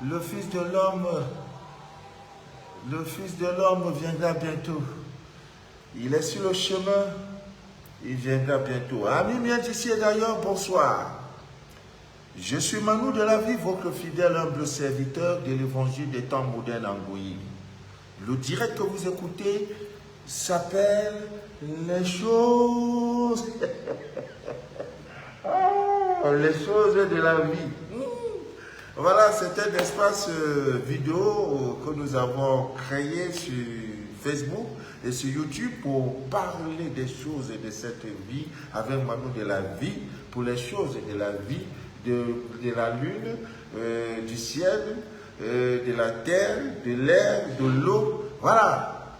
Le Fils de l'homme viendra bientôt. Il est sur le chemin, il viendra bientôt. Amis bien d'ici et d'ailleurs, bonsoir. Je suis Manu de la vie, votre fidèle humble serviteur de l'évangile des temps modernes en Goï. Le direct que vous écoutez s'appelle Les choses. Les choses de la vie. Voilà, c'est un espace vidéo que nous avons créé sur Facebook et sur YouTube pour parler des choses de cette vie avec Manu de la vie, pour les choses de la vie, de la lune, du ciel, de la terre, de l'air, de l'eau. Voilà,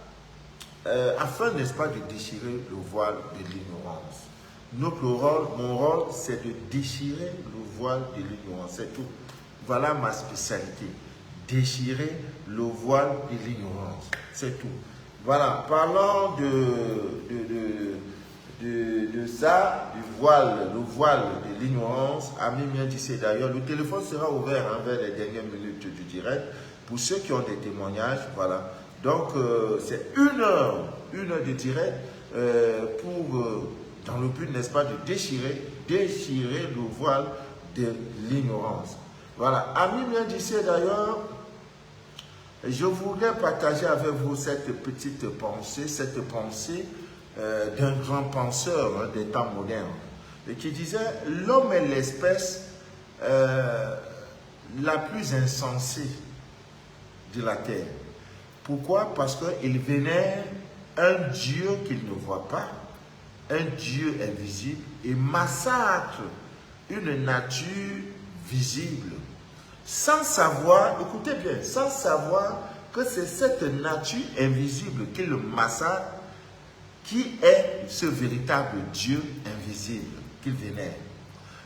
afin, n'est-ce pas, de déchirer le voile de l'ignorance. Mon rôle, c'est de déchirer le voile de l'ignorance, c'est tout. Voilà ma spécialité, déchirer le voile de l'ignorance, c'est tout. Voilà, parlant de ça, du voile, le voile de l'ignorance, Ami bien d'ici d'ailleurs, le téléphone sera ouvert vers les dernières minutes du direct, pour ceux qui ont des témoignages, voilà. Donc, c'est une heure de direct dans le but, n'est-ce pas, de déchirer le voile de l'ignorance. Voilà, Ami bien d'ici d'ailleurs, je voudrais partager avec vous cette petite pensée d'un grand penseur des temps modernes, et qui disait « L'homme est l'espèce la plus insensée de la terre. » Pourquoi? Parce qu'il vénère un Dieu qu'il ne voit pas, un Dieu invisible, et massacre une nature visible, sans savoir, écoutez bien, sans savoir que c'est cette nature invisible qui le massacre, qui est ce véritable Dieu invisible qu'il vénère.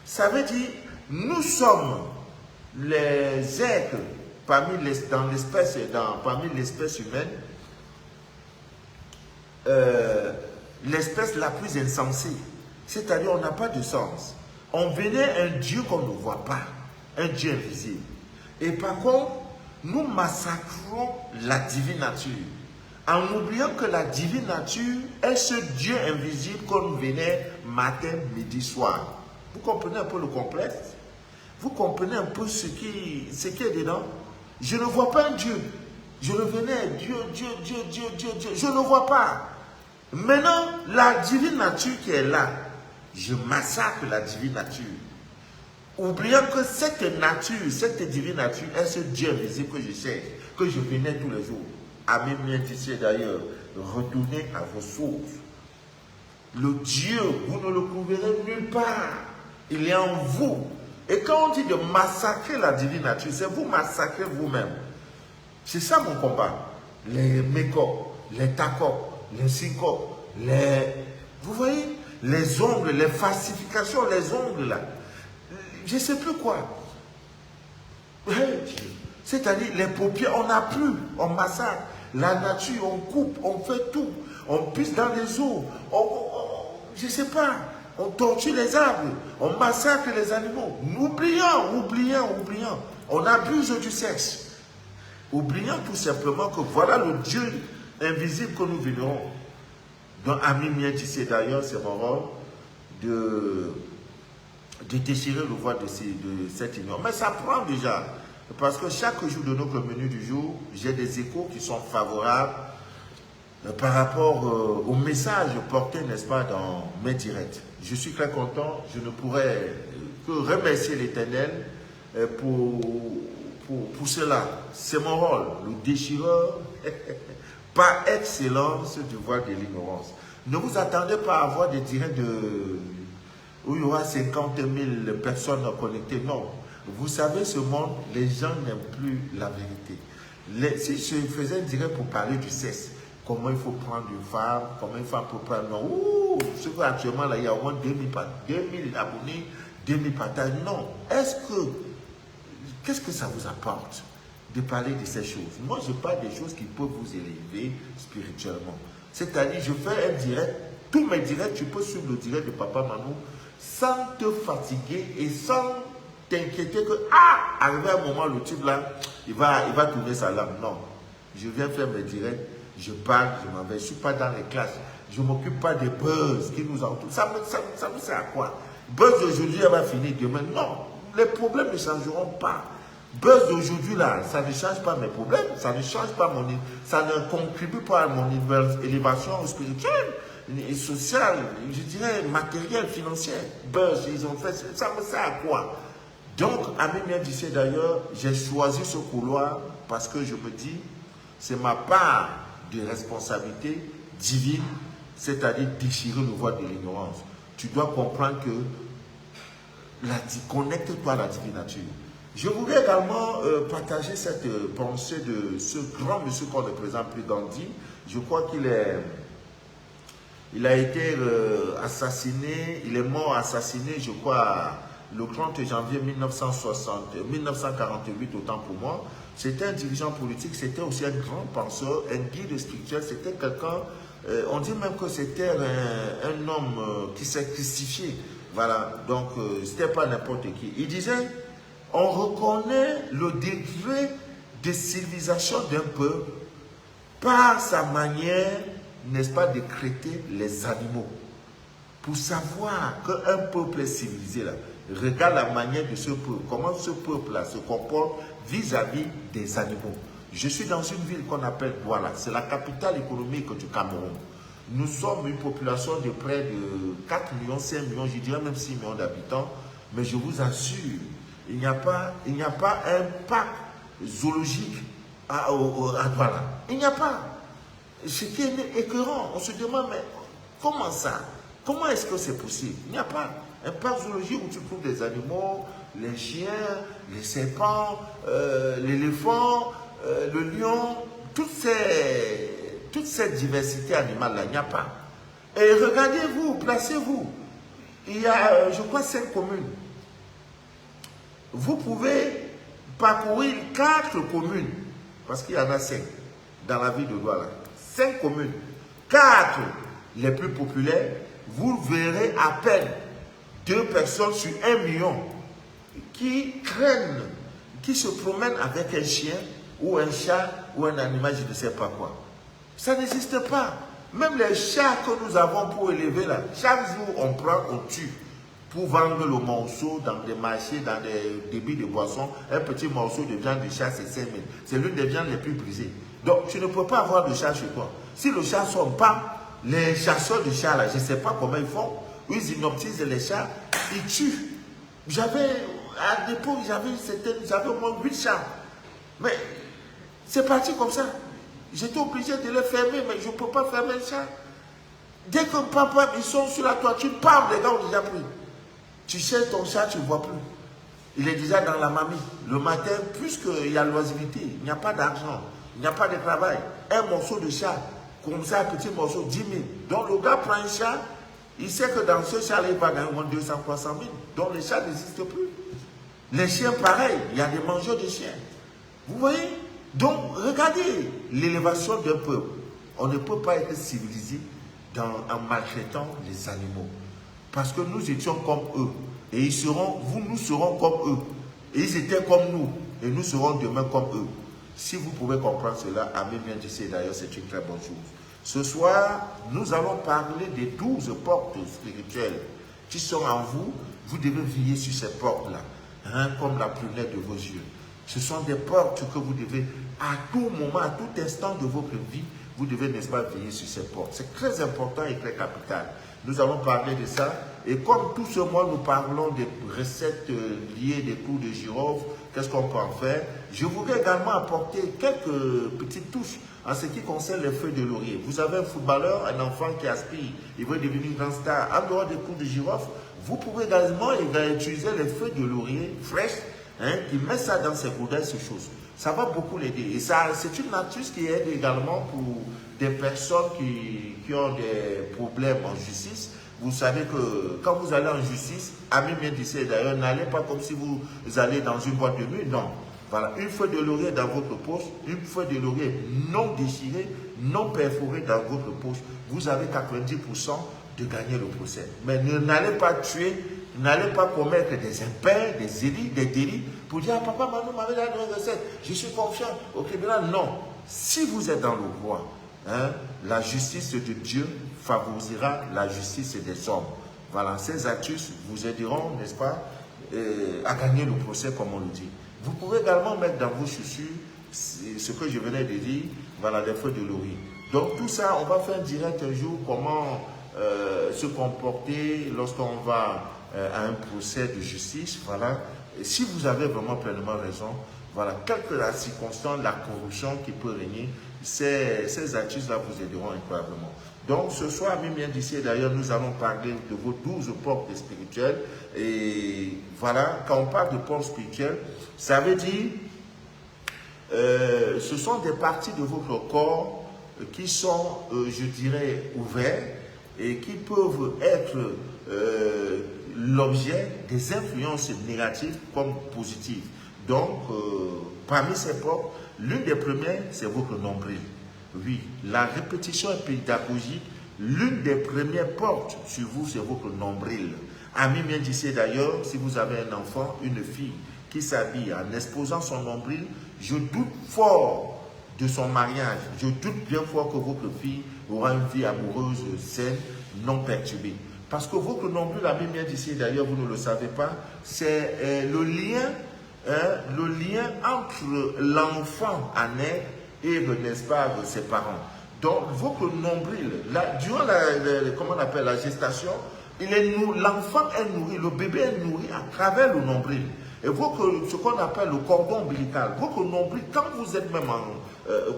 Ça veut dire, nous sommes les êtres parmi l'espèce humaine, l'espèce la plus insensée. C'est-à-dire, on n'a pas de sens. On vénère un Dieu qu'on ne voit pas, un Dieu invisible. Et par contre, nous massacrons la divine nature, en oubliant que la divine nature est ce Dieu invisible qu'on vénère matin, midi, soir. Vous comprenez un peu le complexe? Vous comprenez un peu ce qui est dedans? Je ne vois pas un Dieu. Je le vénère, Dieu. Je ne vois pas. Maintenant, la divine nature qui est là, je massacre la divine nature. Oubliant que cette nature, cette divine nature est ce Dieu invisible que je cherche, que je vénère tous les jours. Amis bien d'ici d'ailleurs, retournez à vos sources. Le Dieu, vous ne le trouverez nulle part. Il est en vous. Et quand on dit de massacrer la divine nature, c'est vous massacrer vous-même. C'est ça mon combat. Les mécos, les tacos, les syncopes, vous voyez, les ongles, les falsifications, les ongles là. Je ne sais plus quoi. C'est-à-dire, les paupières, on n'a plus, on massacre. La nature, on coupe, on fait tout. On pisse dans les eaux. Je ne sais pas. On torture les arbres. On massacre les animaux. Oubliant. On abuse du sexe. Oubliant tout simplement que voilà le Dieu invisible que nous vénérons. Donc, Ami mien, tu sais d'ailleurs, c'est mon rôle de déchirer le voile de cette ignorance. Mais ça prend déjà. Parce que chaque jour de notre menu du jour, j'ai des échos qui sont favorables par rapport au message porté, n'est-ce pas, dans mes directs. Je suis très content. Je ne pourrais que remercier l'Éternel pour cela. C'est mon rôle, le déchireur par excellence du voile de l'ignorance. Ne vous attendez pas à avoir des directs où il y aura 50 000 personnes connectées. Non. Vous savez, ce monde, les gens n'aiment plus la vérité. Si je faisais un direct pour parler du sexe, comment il faut prendre une femme, comment il faut prendre... Non, actuellement, là, il y a au moins 2000 abonnés, 2000 partages. Non. Qu'est-ce que ça vous apporte de parler de ces choses? Moi, je parle des choses qui peuvent vous élever spirituellement. C'est-à-dire, je fais un direct, tous mes directs, tu peux suivre le direct de Papa Manu sans te fatiguer et sans t'inquiéter que, arrivé à un moment, le type là, il va tourner sa langue. Non. Je viens faire mes directs, je parle, je m'en vais. Je ne suis pas dans les classes. Je ne m'occupe pas des buzz qui nous entourent. Ça me sert à quoi? Buzz d'aujourd'hui, elle va finir demain. Non. Les problèmes ne changeront pas. Buzz d'aujourd'hui, là, ça ne change pas mes problèmes. Ça ne change pas ça ne contribue pas à mon élévation spirituelle et sociale, je dirais matérielle, financière. Buzz, ils ont fait ça me sert à quoi? Donc, Abbé Mia disait d'ailleurs, j'ai choisi ce couloir parce que je me dis, c'est ma part de responsabilité divine, c'est-à-dire déchirer le voile de l'ignorance. Tu dois comprendre que connecte-toi à la divine nature. Je voudrais également partager cette pensée de ce grand monsieur qu'on ne présente plus, Gandhi. Je crois il a été assassiné, il est mort assassiné, je crois, le 30 janvier 1948, autant pour moi. C'était un dirigeant politique, c'était aussi un grand penseur, un guide spirituel, c'était quelqu'un, on dit même que c'était un homme qui s'est crucifié. Voilà, donc c'était pas n'importe qui. Il disait, on reconnaît le degré de civilisation d'un peuple par sa manière, n'est-ce pas, de traiter les animaux. Pour savoir qu'un peuple est civilisé, là, regarde la manière de ce peuple, comment ce peuple-là se comporte vis-à-vis des animaux. Je suis dans une ville qu'on appelle Douala, c'est la capitale économique du Cameroun. Nous sommes une population de près de 4 millions, 5 millions, je dirais même 6 millions d'habitants, mais je vous assure, il n'y a pas un parc zoologique à Douala. Il n'y a pas. Ce qui est écœurant, on se demande, mais comment ça? Comment est-ce que c'est possible? Il n'y a pas un parc zoologique où tu trouves des animaux, les chiens, les serpents, l'éléphant, le lion, toute cette diversité animale-là, il n'y a pas. Et regardez-vous, placez-vous. Il y a, je crois, 5 communes. Vous pouvez parcourir 4 communes, parce qu'il y en a 5 dans la ville de Douala. 5 communes, 4 les plus populaires, vous verrez à peine 2 personnes sur 1 million qui craignent, qui se promènent avec un chien ou un chat ou un animal, je ne sais pas quoi. Ça n'existe pas. Même les chats que nous avons pour élever là, chaque jour on prend, on tue pour vendre le morceau dans des marchés, dans des débits de boissons. Un petit morceau de viande de chat, c'est 5 000. C'est l'une des viandes les plus brisées. Donc, tu ne peux pas avoir de chat chez toi. Si le chat ne sort pas, les chasseurs de chats, là, je ne sais pas comment ils font. Ils hypnotisent les chats, ils tuent. À l'époque, j'avais au moins 8 chats. Mais c'est parti comme ça. J'étais obligé de les fermer, mais je ne peux pas fermer le chat. Dès que papa, ils sont sur la toiture, pam, les gars ont déjà pris. Tu cherches ton chat, tu ne vois plus. Il est déjà dans la mamie. Le matin, puisqu'il y a l'oisiveté, il n'y a pas d'argent. Il n'y a pas de travail. Un morceau de chat, comme ça, un petit morceau, 10 000. Donc le gars prend un chat, il sait que dans ce chat-là, il va gagner au moins 200, 300 000. Donc les chats n'existent plus. Les chiens, pareil, il y a des mangeurs de chiens. Vous voyez? Donc, regardez l'élévation d'un peuple. On ne peut pas être civilisé en maltraitant les animaux. Parce que nous étions comme eux. Et nous serons comme eux. Et ils étaient comme nous. Et nous serons demain comme eux. Si vous pouvez comprendre cela, Abbé Mia disait d'ailleurs, c'est une très bonne chose. Ce soir, nous allons parler des 12 portes spirituelles qui sont en vous. Vous devez veiller sur ces portes-là, hein, comme la prunelle de vos yeux. Ce sont des portes que vous devez, à tout moment, à tout instant de votre vie, vous devez, n'est-ce pas, veiller sur ces portes. C'est très important et très capital. Nous allons parler de ça. Et comme tout ce mois, nous parlons des recettes liées des clous de girofle, qu'est-ce qu'on peut en faire? Je voudrais également apporter quelques petites touches en ce qui concerne les feuilles de laurier. Vous avez un footballeur, un enfant qui aspire, il veut devenir une grande star. En dehors des clous de girofle, vous pouvez également utiliser les feuilles de laurier fraîches, hein, qui met ça dans ses gourdins, ces choses. Ça va beaucoup l'aider. Et ça, c'est une astuce qui aide également pour des personnes qui ont des problèmes en justice. Vous savez que quand vous allez en justice, Abbé Mia disait d'ailleurs, n'allez pas comme si vous allez dans une boîte de nuit. Non. Voilà, une feuille de laurier dans votre poche, une feuille de laurier non déchirée, non perforée dans votre poche. Vous avez 90% de gagner le procès. Mais n'allez pas tuer n'allez pas commettre des impairs, des délits, pour dire, ah, papa, Manu m'avait donné une recette, je suis confiant au tribunal. Non. Si vous êtes dans le droit, hein, la justice de Dieu favorisera la justice des hommes. Voilà, ces astuces vous aideront, n'est-ce pas, à gagner le procès, comme on le dit. Vous pouvez également mettre dans vos chaussures ce que je venais de dire, voilà, les feuilles de laurier. Donc tout ça, on va faire direct un jour comment se comporter lorsqu'on va à un procès de justice. Voilà. Et si vous avez vraiment pleinement raison, voilà, quelle que la circonstance, la corruption qui peut régner, ces astuces-là vous aideront incroyablement. Donc ce soir, même bien d'ici, d'ailleurs, nous allons parler de vos 12 portes spirituelles. Et voilà, quand on parle de portes spirituelles, ça veut dire, ce sont des parties de votre corps qui sont, je dirais, ouvertes et qui peuvent être l'objet des influences négatives comme positives. Donc, parmi ces portes, l'une des premières, c'est votre nombril. Oui, la répétition est pédagogique. L'une des premières portes sur vous, c'est votre nombril. Ami bien d'ici d'ailleurs, si vous avez un enfant, une fille qui s'habille en exposant son nombril, je doute fort de son mariage. Je doute bien fort que votre fille aura une vie amoureuse saine, non perturbée. Parce que votre nombril, ami bien d'ici d'ailleurs, vous ne le savez pas, c'est le lien entre l'enfant à naître et, n'est-ce pas, ses parents. Donc, votre nombril, durant comment on appelle, la gestation, l'enfant est nourri, le bébé est nourri à travers le nombril. Et ce qu'on appelle le cordon ombilical, votre nombril, quand vous êtes même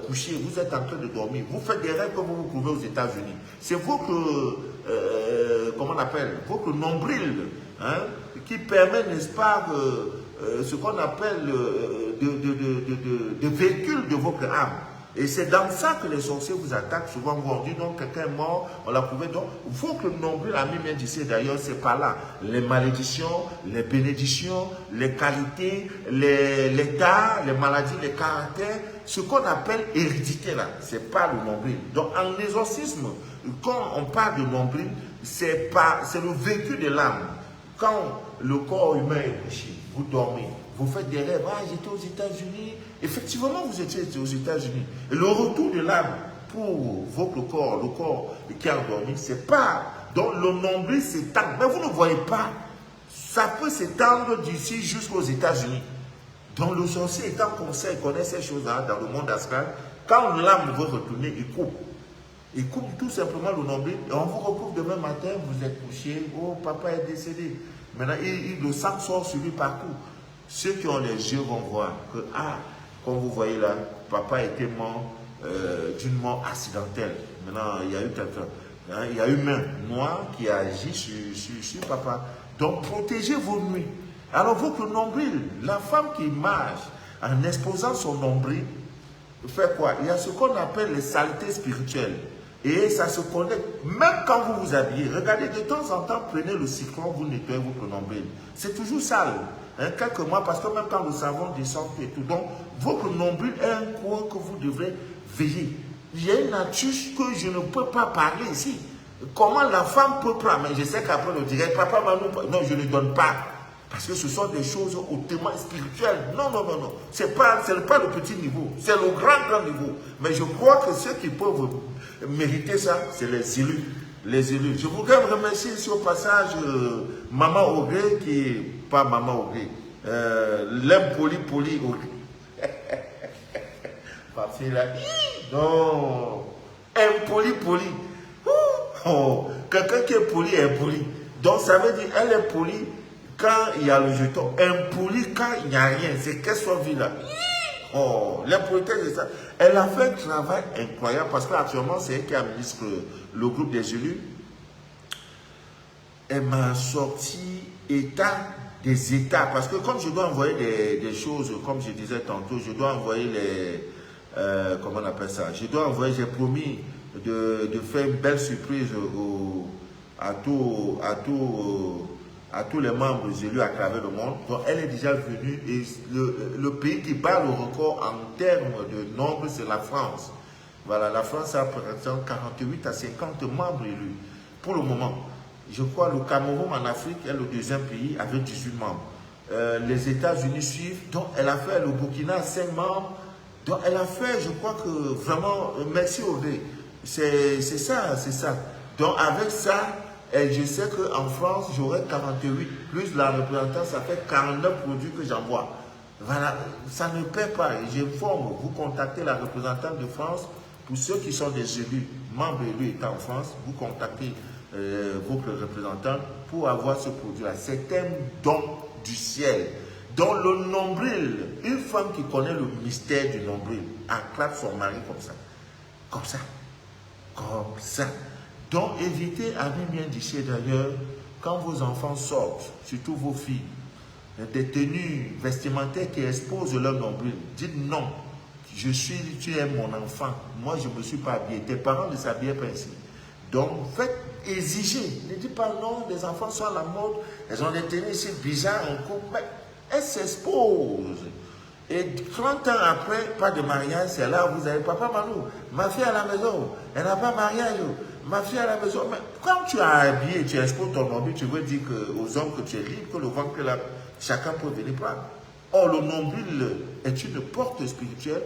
couché, vous êtes en train de dormir, vous faites des rêves comme vous vous trouvez aux États-Unis. C'est votre, comment on appelle, votre nombril, hein, qui permet, n'est-ce pas, ce qu'on appelle de véhicule de votre âme. Et c'est dans ça que les sorciers vous attaquent. Souvent, vous dit, donc, quelqu'un est mort, on l'a prouvé. Donc, votre nombril, ami bien d'ici, d'ailleurs, c'est pas là. Les malédictions, les bénédictions, les qualités, les tares, les maladies, les caractères, ce qu'on appelle hérédité, là, c'est pas le nombril. Donc, en exorcisme, quand on parle de nombril, c'est le vécu de l'âme. Quand le corps humain est couché, vous dormez, vous faites des rêves, ah, j'étais aux États-Unis. Effectivement, vous étiez aux États-Unis. Et le retour de l'âme pour votre corps, le corps qui a dormi, c'est pas. Donc le nombril s'étend. Mais vous ne voyez pas. Ça peut s'étendre d'ici jusqu'aux États-Unis. Donc le sorcier étant conseil, il connaît ces choses-là dans le monde astral. Quand l'âme veut retourner, il coupe. Il coupe tout simplement le nombril. Et on vous retrouve demain matin, vous êtes couché. Oh, papa est décédé. Maintenant, le sang sort sur lui partout. Ceux qui ont les yeux vont voir que, ah, comme vous voyez là, papa était mort d'une mort accidentelle. Maintenant, il y a eu quelqu'un, hein, il y a une main noire qui a agi sur papa. Donc, protégez vos nuits. Alors, votre nombril, la femme qui marche en exposant son nombril, fait quoi? Il y a ce qu'on appelle les saletés spirituelles. Et ça se connecte, même quand vous vous habillez. Regardez, de temps en temps, prenez le citron, vous nettoyez votre nombril. C'est toujours sale. Hein, quelques mois, parce que même quand le savon descend et tout, donc votre nombril est un coin que vous devrez veiller. Il y a une astuce que je ne peux pas parler ici. Comment la femme peut prendre, mais je sais qu'après on dirait, papa, Manu, non, je ne donne pas. Parce que ce sont des choses hautement spirituelles. Non, non, non, non. Ce n'est pas le petit niveau, c'est le grand niveau. Mais je crois que ceux qui peuvent mériter ça, c'est les élus. Les élus. Je voudrais remercier ici au passage Maman Ogré, qui est pas Maman Ogré, l'impoli Ogré. Ma fille là, non, impoli. Oh, quelqu'un qui est poli est poli. Donc ça veut dire elle est polie quand il y a le jeton, impoli quand il n'y a rien. C'est qu'elle soit vie là. Oh, l'impolitesse c'est ça. Elle a fait un travail incroyable parce qu'actuellement c'est elle qui administre le groupe des élus. Elle m'a sorti des états. Parce que comme je dois envoyer des choses, comme je disais tantôt, je dois envoyer les... comment on appelle ça? Je dois envoyer, j'ai promis de faire une belle surprise à tous les membres élus à travers le monde. Donc elle est déjà venue et le pays qui bat le record en termes de nombre, c'est la France. Voilà, la France a par exemple 48 à 50 membres élus pour le moment. Je crois le Cameroun en Afrique est le deuxième pays avec 18 membres. Les États-Unis suivent. Donc, elle a fait le Burkina 5 membres. Donc, elle a fait, je crois que vraiment, merci Audrey. C'est ça, c'est ça. Donc, avec ça, je sais qu'en France, j'aurai 48. Plus la représentante, ça fait 49 produits que j'envoie. Voilà, ça ne paie pas. J'informe, vous contactez la représentante de France. Pour ceux qui sont des élus, membres élus étant en France, vous contactez votre représentant pour avoir ce produit-là. C'est un don du ciel. Dans le nombril, une femme qui connaît le mystère du nombril, acclame son mari comme ça. Comme ça. Comme ça. Donc évitez, amis bien d'ici d'ailleurs, quand vos enfants sortent, surtout vos filles, des tenues vestimentaires qui exposent leur nombril, dites non. Tu es mon enfant. Moi, je ne me suis pas habillé. Tes parents ne s'habillaient pas ainsi. Donc, faites exiger. Ne dites pas non, les enfants sont à la mode. Elles ont des tenues ici bizarres en couple. Mais elles s'exposent. Et 30 ans après, pas de mariage, c'est là où vous avez papa Malou. Ma fille à la maison, elle n'a pas mariage. Ma fille à la maison. Mais quand tu as habillé, tu exposes ton nombril, tu veux dire aux hommes que tu es libre, que le ventre est là, chacun peut venir prendre. Or, le nombril est une porte spirituelle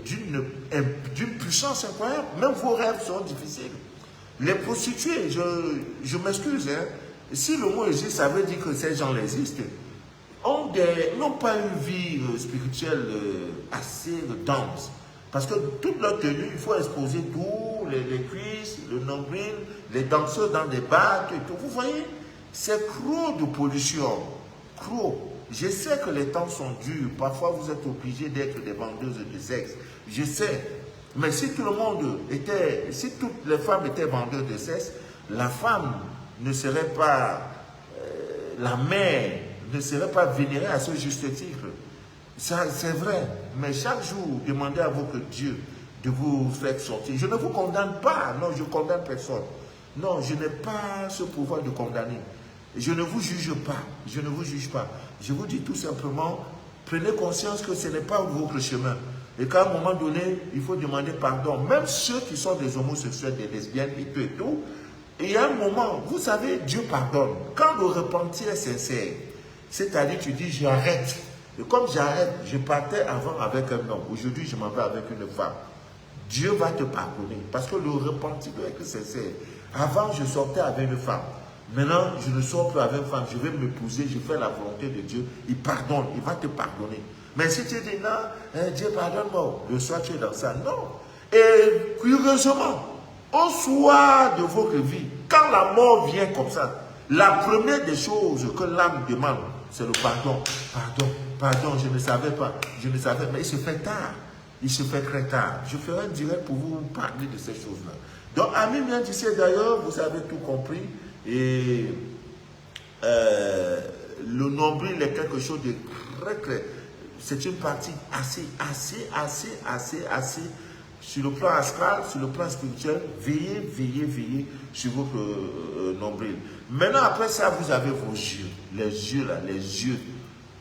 d'une puissance incroyable. Même vos rêves sont difficiles. Les prostituées, je m'excuse, hein, si le mot existe, ça veut dire que ces gens existent, n'ont pas une vie spirituelle assez dense. Parce que toute leur tenue, il faut exposer tout, les cuisses, le nombril, les danseurs dans des bacs et tout. Vous voyez, c'est trop de pollution. Trop. Je sais que les temps sont durs. Parfois, vous êtes obligés d'être des vendeuses de sexe. Je sais. Mais si tout le monde était, si toutes les femmes étaient vendeuses de sexe, la femme ne serait pas, la mère ne serait pas vénérée à ce juste titre. C'est vrai. Mais chaque jour, demandez à votre Dieu de vous faire sortir. Je ne vous condamne pas. Non, je ne condamne personne. Non, je n'ai pas ce pouvoir de condamner. Je ne vous juge pas. Je ne vous juge pas. Je vous dis tout simplement, prenez conscience que ce n'est pas votre chemin. Et qu'à un moment donné, il faut demander pardon. Même ceux qui sont des homosexuels, des lesbiennes et tout. Et il y a un moment, vous savez, Dieu pardonne. Quand le repentir est sincère, c'est-à-dire tu dis j'arrête. Et comme j'arrête, je partais avant avec un homme. Aujourd'hui, je m'en vais avec une femme. Dieu va te pardonner. Parce que le repentir doit être sincère. Avant, je sortais avec une femme. Maintenant, je ne sors plus avec une femme, je vais m'épouser, je fais la volonté de Dieu. Il pardonne, il va te pardonner. Mais si tu dis non, Dieu pardonne-moi, le soir tu es dans ça, non. Et curieusement, au soir de votre vie, quand la mort vient comme ça, la première des choses que l'âme demande, c'est le pardon. Pardon, je ne savais pas, mais il se fait tard. Il se fait très tard. Je ferai un direct pour vous parler de ces choses-là. Donc, amis bien d'ici d'ailleurs, vous avez tout compris. Et le nombril est quelque chose de très, c'est une partie assez, sur le plan astral, sur le plan spirituel, veillez sur votre nombril. Maintenant, après ça, vous avez vos yeux, les yeux là, les yeux.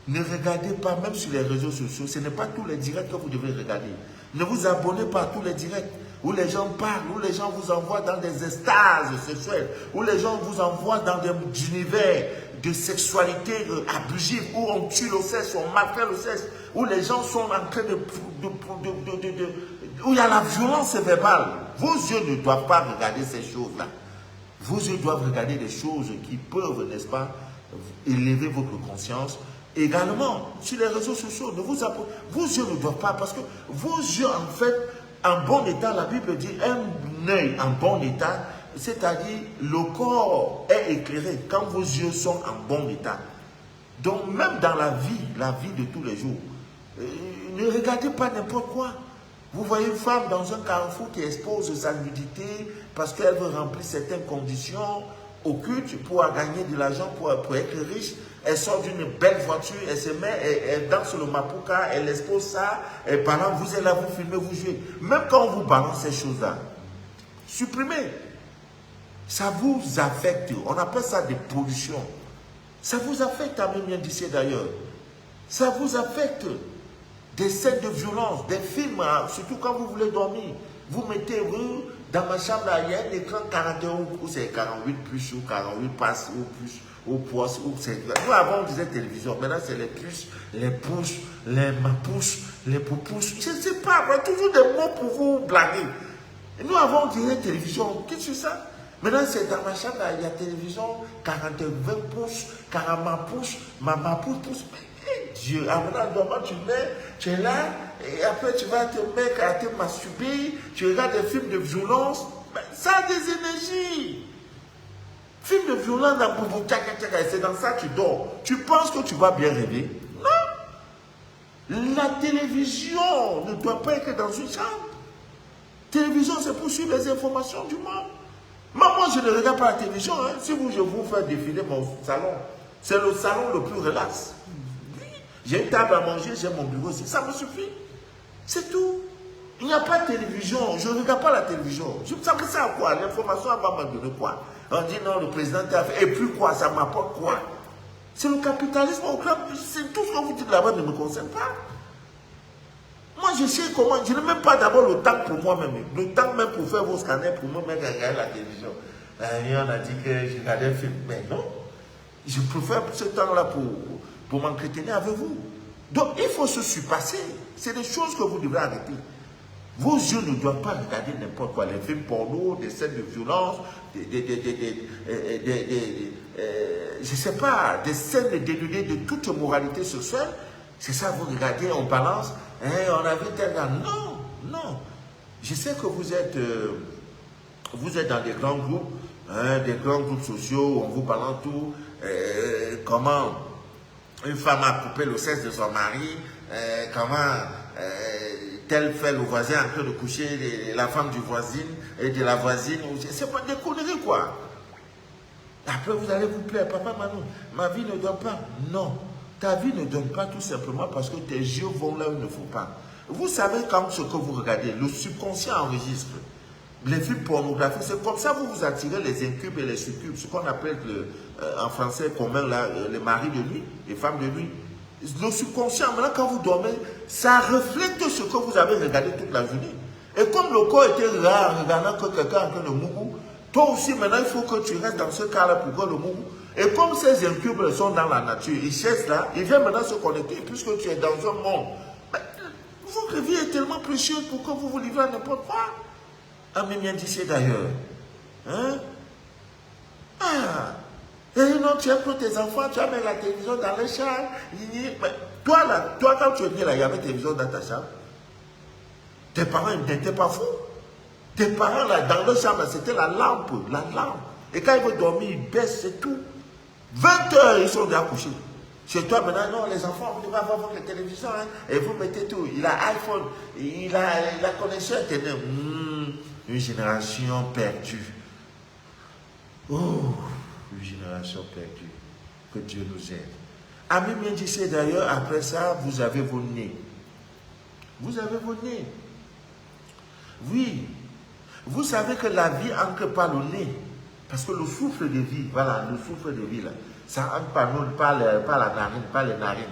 Ne regardez pas, même sur les réseaux sociaux, ce n'est pas tous les directs que vous devez regarder. Ne vous abonnez pas à tous les directs où les gens parlent, où les gens vous envoient dans des extases sexuelles, où les gens vous envoient dans des univers de sexualité abusive, où on tue le sexe, on maltraite le sexe, où les gens sont en train où il y a la violence verbale. Vos yeux ne doivent pas regarder ces choses-là. Vos yeux doivent regarder des choses qui peuvent, n'est-ce pas, élever votre conscience. Également, sur les réseaux sociaux, vos yeux ne doivent pas, parce que vos yeux, en fait, en bon état, la Bible dit, un œil en bon état, c'est-à-dire le corps est éclairé quand vos yeux sont en bon état. Donc, même dans la vie de tous les jours, ne regardez pas n'importe quoi. Vous voyez une femme dans un carrefour qui expose sa nudité parce qu'elle veut remplir certaines conditions occultes pour gagner de l'argent, pour être riche. Elle sort d'une belle voiture, elle se met, elle danse le mapuka, elle expose ça, et pendant vous êtes là, vous filmez, vous jouez. Même quand on vous balance ces choses-là, supprimez. Ça vous affecte. On appelle ça des pollutions. Ça vous affecte, amis bien d'ici d'ailleurs. Ça vous affecte. Des scènes de violence, des films, surtout quand vous voulez dormir. Vous mettez Dans ma chambre, là, il y a un écran 41 ou c'est 48 puces ou 48 passes ou puces ou poisses ou c'est. Nous avant on disait télévision, maintenant c'est les puces, les pouces, les mapouches, les poupouches. Je ne sais pas, toujours des mots pour vous blaguer. Et nous avant on disait télévision, qu'est-ce que c'est ça? Maintenant c'est dans ma chambre, là, il y a télévision 40, 20 pouces, 40 pouces, ma pouce. Dieu, maintenant tu mets, tu es là, et après tu vas te mettre à te masturber, tu regardes des films de violence, ça a des énergies. Film de violence dans Boubou, c'est dans ça que tu dors. Tu penses que tu vas bien rêver? Non. La télévision ne doit pas être dans une chambre. Télévision, c'est pour suivre les informations du monde. Moi, je ne regarde pas la télévision. Hein. Si je vous fais défiler mon salon, c'est le salon le plus relax. J'ai une table à manger, j'ai mon bureau aussi. Ça me suffit. C'est tout. Il n'y a pas de télévision. Je ne regarde pas la télévision. Ça me sert à quoi? L'information va me donner quoi? On dit non, le président t'a fait. Et puis quoi? Ça m'apporte quoi? C'est le capitalisme au club. C'est tout ce que vous dites là-bas ne me concerne pas. Moi, je sais comment. Je n'ai même pas d'abord le temps pour moi-même. Le temps même pour faire vos scanners, pour me mettre à regarder la télévision. On a dit que je regardais un film. Mais non. Je préfère ce temps-là pour m'entretenir avec vous. Donc, il faut se surpasser. C'est des choses que vous devez arrêter. Vos yeux ne doivent pas regarder n'importe quoi. Les films porno, des scènes de violence, je ne sais pas, des scènes dénudées de toute moralité sexuelle. C'est ça, vous regardez, on balance, hein, on a vu tel gars. Non, non. Je sais que vous êtes dans des grands groupes, hein, des grands groupes sociaux où on vous balance tout. Comment une femme a coupé le sexe de son mari, comment tel fait le voisin en train de coucher la femme du voisin et de la voisine. C'est pas des conneries quoi. Après vous allez vous plaire, papa Manon, ma vie ne donne pas. Non, ta vie ne donne pas tout simplement parce que tes yeux vont là où il ne faut pas. Vous savez quand ce que vous regardez, le subconscient enregistre. Les films pornographiques, c'est comme ça que vous attirez les incubes et les succubes, ce qu'on appelle en français commun là, les maris de nuit, les femmes de nuit. Le subconscient, maintenant quand vous dormez, ça reflète ce que vous avez regardé toute la journée. Et comme le corps était là en regardant que quelqu'un est en train de mougou, toi aussi maintenant il faut que tu restes dans ce cas-là pour que le mougou. Et comme ces incubes sont dans la nature, ils cherchent là, ils viennent maintenant se connecter puisque tu es dans un monde. Votre vie est tellement précieuse pour que vous vous livrez à n'importe quoi. Ah, mais bien d'ici d'ailleurs. Hein? Ah! Et non, tu as pris tes enfants, tu as mis la télévision dans les chambres. Toi, là, toi, quand tu es venu là, il y avait la télévision dans ta chambre. Tes parents, ils n'étaient pas fous. Tes parents, là, dans leur chambre, c'était la lampe, la lampe. Et quand ils veulent dormir, ils baissent, c'est tout. 20 heures, ils sont déjà couchés. Chez toi, maintenant, non, les enfants, vous devez avoir votre télévision, hein, et vous mettez tout. Il a iPhone, il a la connexion Internet. Une génération perdue. Oh, une génération perdue. Que Dieu nous aide. Ami bien dit, c'est d'ailleurs, après ça, vous avez vos nez. Vous avez vos nez. Oui. Vous savez que la vie entre par le nez. Parce que le souffle de vie, voilà, le souffle de vie, là, ça entre par nous, par la narine, par les narines.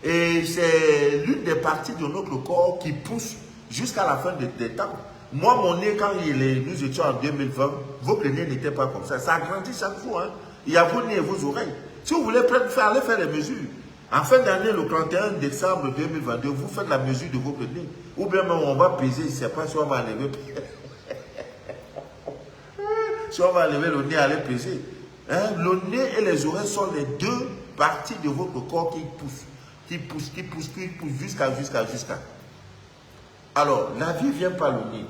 Et c'est l'une des parties de notre corps qui pousse jusqu'à la fin des temps. Moi, mon nez, quand nous étions en 2020, votre nez n'était pas comme ça. Ça grandit chaque fois. Hein. Il y a vos nez et vos oreilles. Si vous voulez allez faire les mesures. En fin d'année, le 31 décembre 2022, vous faites la mesure de votre nez. Ou bien même on va peser, je ne sais pas si on va enlever. Si on va enlever le nez, aller peser. Hein? Le nez et les oreilles sont les deux parties de votre corps qui poussent, jusqu'à. Alors, la vie vient par le nez.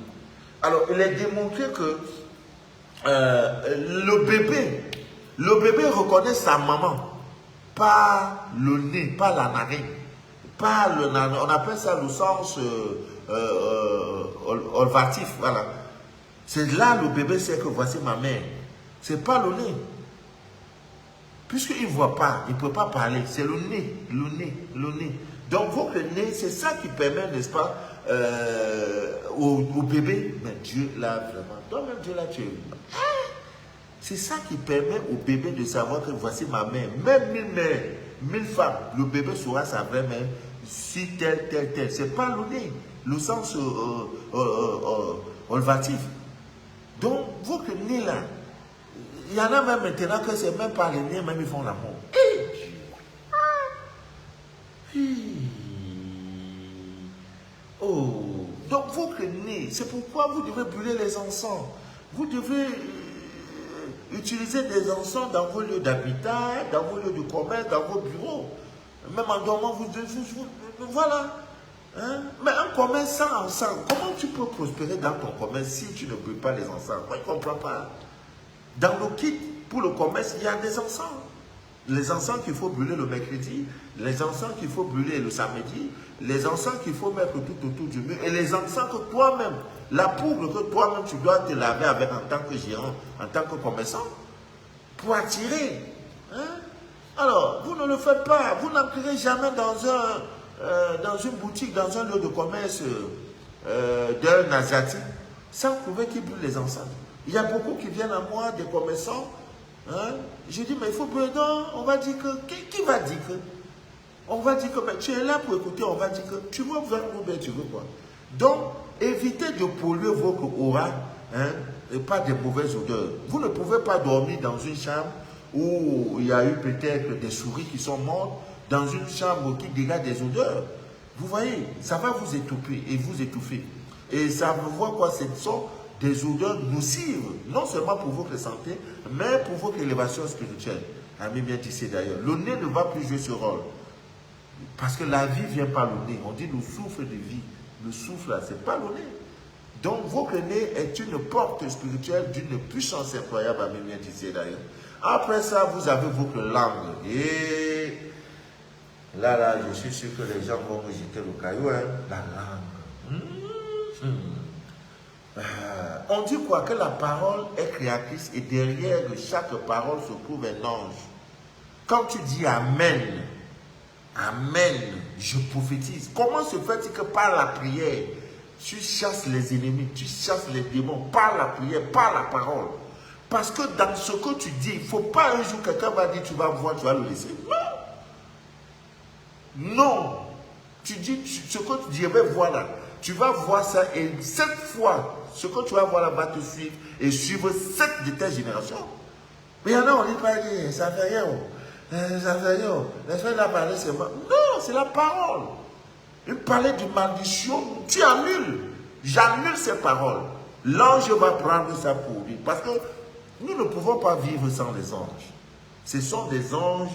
Alors, il est démontré que le bébé reconnaît sa maman par le nez, par la narine. On appelle ça le sens olfatif. Voilà. C'est là le bébé sait que voici ma mère. C'est pas le nez. Puisqu'il ne voit pas, il ne peut pas parler. C'est le nez. Donc, votre nez, c'est ça qui permet, n'est-ce pas, au bébé. Mais Dieu l'a vraiment. Toi-même, Dieu l'a tué. C'est ça qui permet au bébé de savoir que voici ma mère. Même 1000 mères, 1000 femmes, le bébé saura sa vraie mère. Si tel. C'est pas le nez. Le sens olfatif. Donc, votre nez là, il y en a même maintenant que c'est même pas les nez, même ils font l'amour. Eh, oh, donc votre nez, c'est pourquoi vous devez brûler les encens. Vous devez utiliser des encens dans vos lieux d'habitat, dans vos lieux de commerce, dans vos bureaux. Même en dormant, voilà. Hein? Mais un commerce sans encens, comment tu peux prospérer dans ton commerce si tu ne brûles pas les encens? Moi, je ne comprends pas. Dans le kit pour le commerce, il y a des encens. Les encens qu'il faut brûler le mercredi, les encens qu'il faut brûler le samedi, les encens qu'il faut mettre tout autour du mur, et les encens que toi-même, la poudre que toi-même tu dois te laver avec en tant que gérant, en tant que commerçant, pour attirer. Hein? Alors, vous ne le faites pas. Vous n'entrez jamais dans une boutique, dans un lieu de commerce d'un Asiatique, sans trouver qu'il brûle les encens. Il y a beaucoup qui viennent à moi, des commerçants. Hein? Je dis, mais il faut brûler. Non, on va dire que... Qui va dire que... On va dire que mais tu es là pour écouter, on va dire que tu veux faire ou bien tu veux quoi. Donc, évitez de polluer votre aura, hein, et pas de mauvaises odeurs. Vous ne pouvez pas dormir dans une chambre où il y a eu peut-être des souris qui sont mortes, dans une chambre qui dégage des odeurs. Vous voyez, ça va vous étouffer et vous étouffer. Et ça vous voit quoi, ce sont des odeurs nocives, non seulement pour votre santé, mais pour votre élévation spirituelle. Ami bien tissé d'ailleurs. Le nez ne va plus jouer ce rôle. Parce que la vie vient par le nez. On dit le souffle de vie. Le souffle là, c'est pas le nez. Donc votre nez est une porte spirituelle d'une puissance incroyable, ami bien tissé d'ailleurs. Après ça, vous avez votre langue. Et là, je suis sûr que les gens vont me jeter le caillou. Hein? La langue. On dit quoi? Que la parole est créatrice et derrière chaque parole se trouve un ange. Quand tu dis Amen, Amen, je prophétise. Comment se fait-il que par la prière, tu chasses les ennemis, tu chasses les démons, par la prière, par la parole? Parce que dans ce que tu dis, il ne faut pas un jour quelqu'un va dire tu vas voir, tu vas le laisser. Non. Non. Tu dis ce que tu dis, mais voilà. Tu vas voir ça et cette fois, ce que tu vas voir là va te suivre et suivre cette de tes générations. Mais il y en a, on dit pas, ça fait rien. Ça fait rien. Laisse-moi la parler, c'est moi. Non, c'est la parole. Il parlait de malédiction, tu annules. J'annule ces paroles. L'ange va prendre ça pour lui. Parce que nous ne pouvons pas vivre sans les anges. Ce sont des anges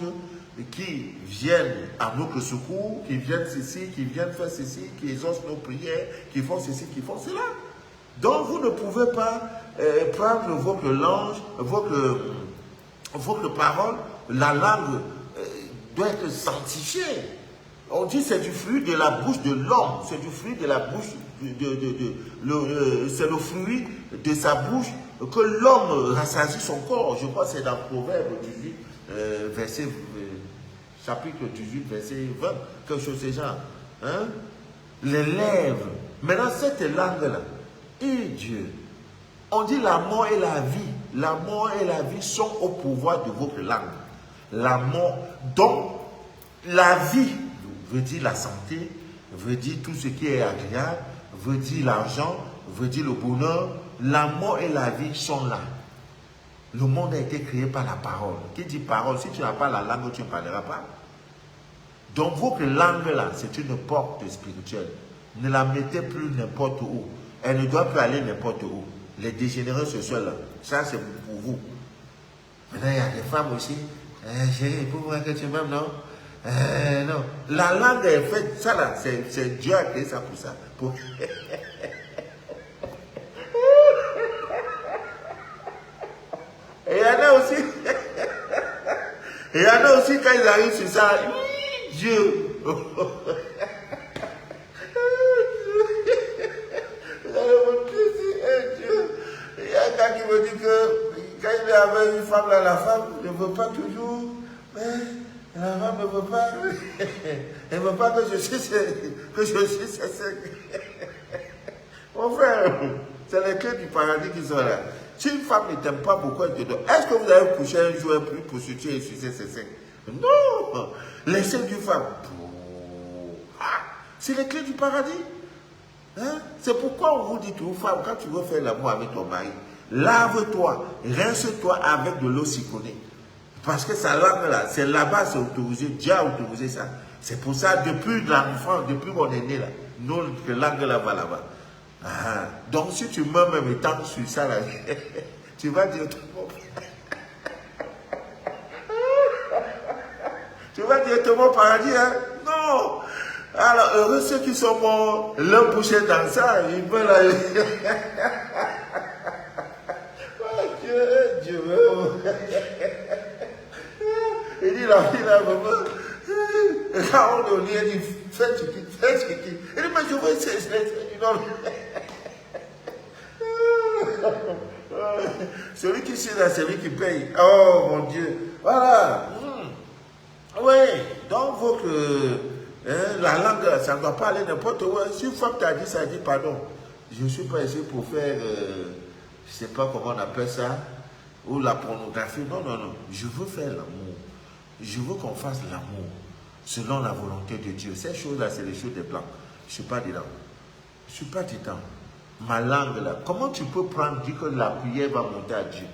qui viennent à notre secours, qui viennent ceci, qui viennent faire ceci, qui exaucent nos prières, qui font ceci, qui font cela. Donc vous ne pouvez pas prendre votre langue, votre parole, la langue doit être sanctifiée. On dit c'est du fruit de la bouche de l'homme, c'est du fruit de la bouche, c'est le fruit de sa bouche que l'homme rassasie son corps. Je crois que c'est dans Proverbe 18, chapitre 18, verset 20, quelque chose de ce genre. Hein? Les lèvres. Maintenant, cette langue-là, et Dieu, on dit la mort et la vie. La mort et la vie sont au pouvoir de votre langue. La mort, donc, la vie veut dire la santé, veut dire tout ce qui est agréable, veut dire l'argent, veut dire le bonheur. La mort et la vie sont là. Le monde a été créé par la parole. Qui dit parole? Si tu n'as pas la langue, tu ne parleras pas. Donc, votre langue là, c'est une porte spirituelle. Ne la mettez plus n'importe où. Elle ne doit plus aller n'importe où. Les dégénérés sociaux là, ça c'est pour vous. Maintenant, il y a des femmes aussi. Chérie, pour voir que tu m'aimes, non? Non. La langue est faite, ça là, c'est Dieu a créé ça pour ça. Pour... Et il y en a aussi, il y en a aussi quand ils arrivent sur ça, Dieu. Il y a un gars qui me dit que quand il est avec une femme, là, la femme ne veut pas toujours, mais la femme ne veut pas, elle ne veut pas que je suis sec. Mon frère, c'est les clés du paradis qui sont là. Si une femme ne t'aime pas, pourquoi elle te donne? Est-ce que vous avez couché un jour une prostituée et sucer ses seins? Non! Laissez du femme. C'est les clés du paradis. Hein? C'est pourquoi on vous dit aux femmes, quand tu veux faire l'amour avec ton mari, Lave-toi, rince-toi avec de l'eau citronnée. Parce que sa langue là, c'est là-bas, c'est autorisé. Dieu a autorisé ça. C'est pour ça, depuis l'enfant, depuis qu'on est né là, notre langue là va là-bas. Ah, donc si tu meurs même étant sur ça là, tu vas directement. Tu vas directement au paradis, hein? Non! Alors, heureux ceux qui sont morts, leur boucher dans ça, ils veulent aller. Oh Dieu, Dieu. Il dit la fille là, maman. Quand on est au lit, il dit, fais chiqui, fais chiqui. Il dit, mais je veux essayer. Celui qui sait là, c'est lui qui paye. Oh mon Dieu. Voilà. Oui, donc la langue, ça ne doit pas aller n'importe où. Si une fois que tu as dit ça, dit pardon. Je ne suis pas ici pour faire, je ne sais pas comment on appelle ça, ou la pornographie. Non, non, non. Je veux faire l'amour. Je veux qu'on fasse l'amour selon la volonté de Dieu. Ces choses-là, c'est les choses des blancs. Je ne suis pas dedans. Je ne suis pas dedans. Ma langue, là, comment tu peux prendre, dire que la prière va monter à Dieu?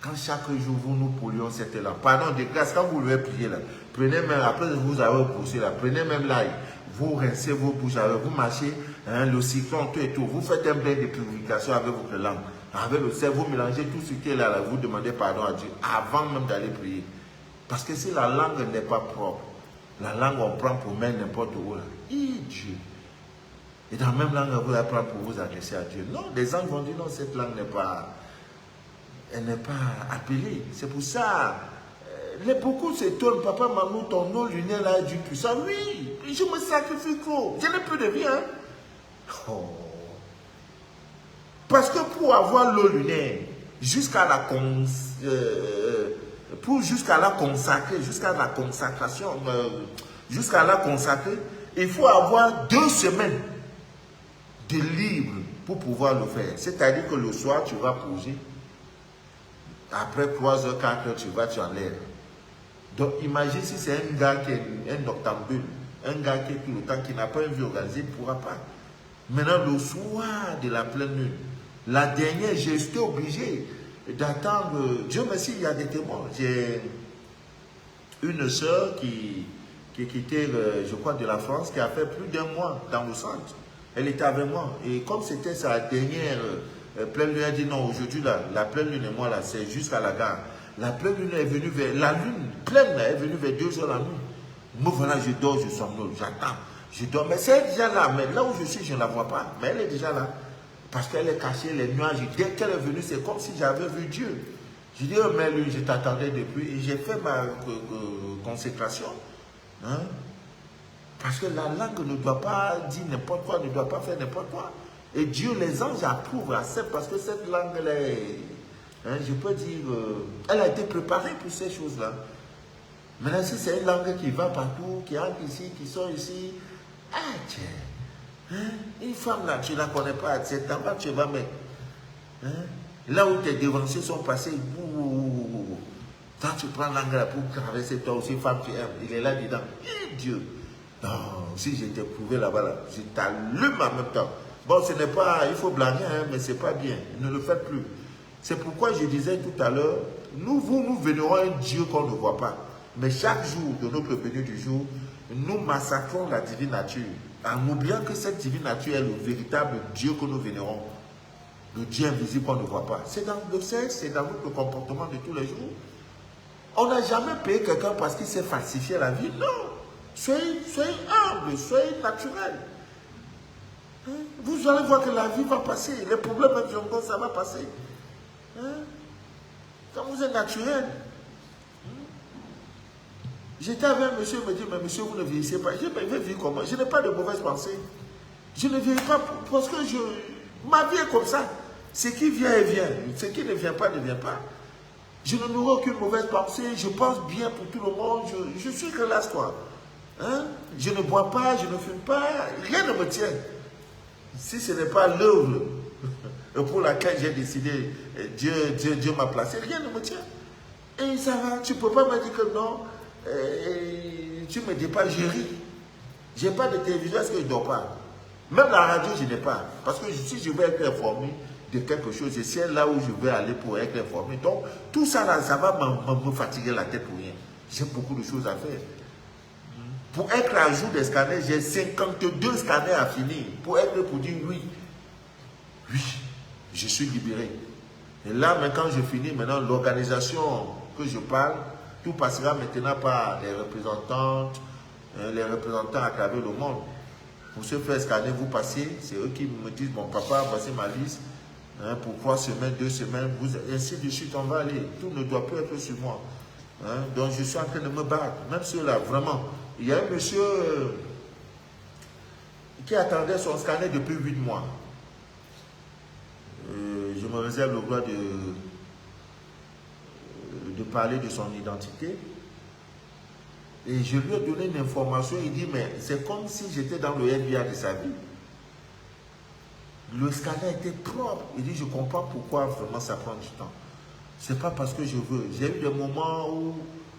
Quand chaque jour, vous nous polions cette langue. Pardon de grâce, quand vous devez prier là, prenez même, après vous avez poussé là, prenez même l'ail, vous rincez vos bouches, vous marchez, hein, le cyclone, tout et tout. Vous faites un bain de purification avec votre langue. Avec le sel, vous mélangez tout ce qui est là, vous demandez pardon à Dieu avant même d'aller prier. Parce que si la langue n'est pas propre, la langue on prend pour mettre n'importe où là. Dieu. Et dans la même langue, vous la prenez pour vous adresser à Dieu. Non, les gens vont dire non, cette langue n'est pas, elle n'est pas appelée. C'est pour ça, beaucoup s'étonnent, papa, maman, ton nom lunaire là est du puissant. Oui, je me sacrifie trop. Je n'ai plus de vie, hein. Oh. Parce que pour avoir l'eau lunaire, jusqu'à la consacrer, jusqu'à la consacration, jusqu'à la consacrer, il faut avoir 2 semaines de libre pour pouvoir le faire. C'est-à-dire que le soir, tu vas poser. Après 3 heures, 4 heures, tu vas, tu enlèves. Donc, imagine si c'est un gars qui est un octambule, un gars qui est tout le temps, qui n'a pas une vie organisée, il ne pourra pas. Maintenant, le soir de la pleine lune, la dernière, j'étais obligé d'attendre. Dieu merci, il y a des témoins. J'ai une soeur qui quittait, je crois, de la France, qui a fait plus d'1 mois dans le centre. Elle était avec moi. Et comme c'était sa dernière pleine lune, elle dit non, aujourd'hui, la pleine lune et moi, là, c'est jusqu'à la gare. La pleine lune est venue vers, la lune pleine est venue vers 2 heures la nuit. Moi, voilà, je dors, je somnole, j'attends. Je dors, mais c'est déjà là. Mais là où je suis, je ne la vois pas. Mais elle est déjà là. Parce qu'elle est cachée, les nuages. Dès qu'elle est venue, c'est comme si j'avais vu Dieu. Je dis, oh, mais lui, je t'attendais depuis. Et j'ai fait ma consécration. Hein? Parce que la langue ne doit pas dire n'importe quoi, ne doit pas faire n'importe quoi. Et Dieu, les anges approuvent, acceptent, parce que cette langue, elle est, hein, je peux dire, elle a été préparée pour ces choses-là. Maintenant, si c'est une langue qui va partout, qui entre ici, qui sort ici, ah tiens, hein, une femme là, tu ne la connais pas, c'est en bas, tu vas mettre. Hein, là où tes devanciers sont passés, quand tu prends langue là pour traverser toi aussi, femme tu aimes, il est là dedans. Dieu. Non, si j'étais prouvé là-bas, là, je t'allume en même temps. Bon, ce n'est pas, il faut blâmer, hein, mais ce n'est pas bien. Ne le faites plus. C'est pourquoi je disais tout à l'heure, nous vénérons un Dieu qu'on ne voit pas. Mais chaque jour de notre venue du jour, nous massacrons la divine nature, en oubliant que cette divine nature est le véritable Dieu que nous vénérons. Le Dieu invisible qu'on ne voit pas. C'est dans le sexe, c'est dans notre comportement de tous les jours. On n'a jamais payé quelqu'un parce qu'il s'est falsifié la vie. Non. Soyez humble, soyez naturel. Hein? Vous allez voir que la vie va passer. Les problèmes même ça va passer. Hein? Quand vous êtes naturel. J'étais avec un monsieur, il me dit, mais monsieur, vous ne vieillissez pas. Je dis, mais je vais vivre comment? Je n'ai pas de mauvaises pensées. Je ne vieillis pas parce que ma vie est comme ça. Ce qui vient, vient. Ce qui ne vient pas, ne vient pas. Je n'aurai aucune mauvaise pensée. Je pense bien pour tout le monde. Je suis relax, quoi. Hein? Je ne bois pas, je ne fume pas. Rien ne me tient. Si ce n'est pas l'œuvre pour laquelle j'ai décidé, Dieu m'a placé, rien ne me tient. Et ça va. Tu ne peux pas me dire que non. Tu me dis pas, je ris. Je n'ai pas de télévision, est-ce que je ne dors pas? Même la radio, je n'ai pas. Parce que si je veux être informé de quelque chose. Et c'est là où je vais aller pour être informé. Donc, tout ça, là, ça va me fatiguer la tête pour rien. J'ai beaucoup de choses à faire. Pour être à jour des scanners, j'ai 52 scanners à finir. Pour dire oui, je suis libéré. Et là, mais quand je finis, maintenant, l'organisation que je parle, tout passera maintenant par les représentantes, les représentants à travers le monde. Pour se faire scanner, vous passez, c'est eux qui me disent, mon papa, voici ma liste, hein, pour 3 semaines, 2 semaines, ainsi de suite, on va aller. Tout ne doit plus être sur moi. Hein, donc je suis en train de me battre. Même ceux-là, vraiment. Il y a un monsieur qui attendait son scanner depuis 8 mois. Je me réserve le droit de parler de son identité. Et je lui ai donné une information, il dit, mais c'est comme si j'étais dans le FBI de sa vie. Le scanner était propre. Il dit, je comprends pourquoi vraiment ça prend du temps. C'est pas parce que je veux. J'ai eu des moments où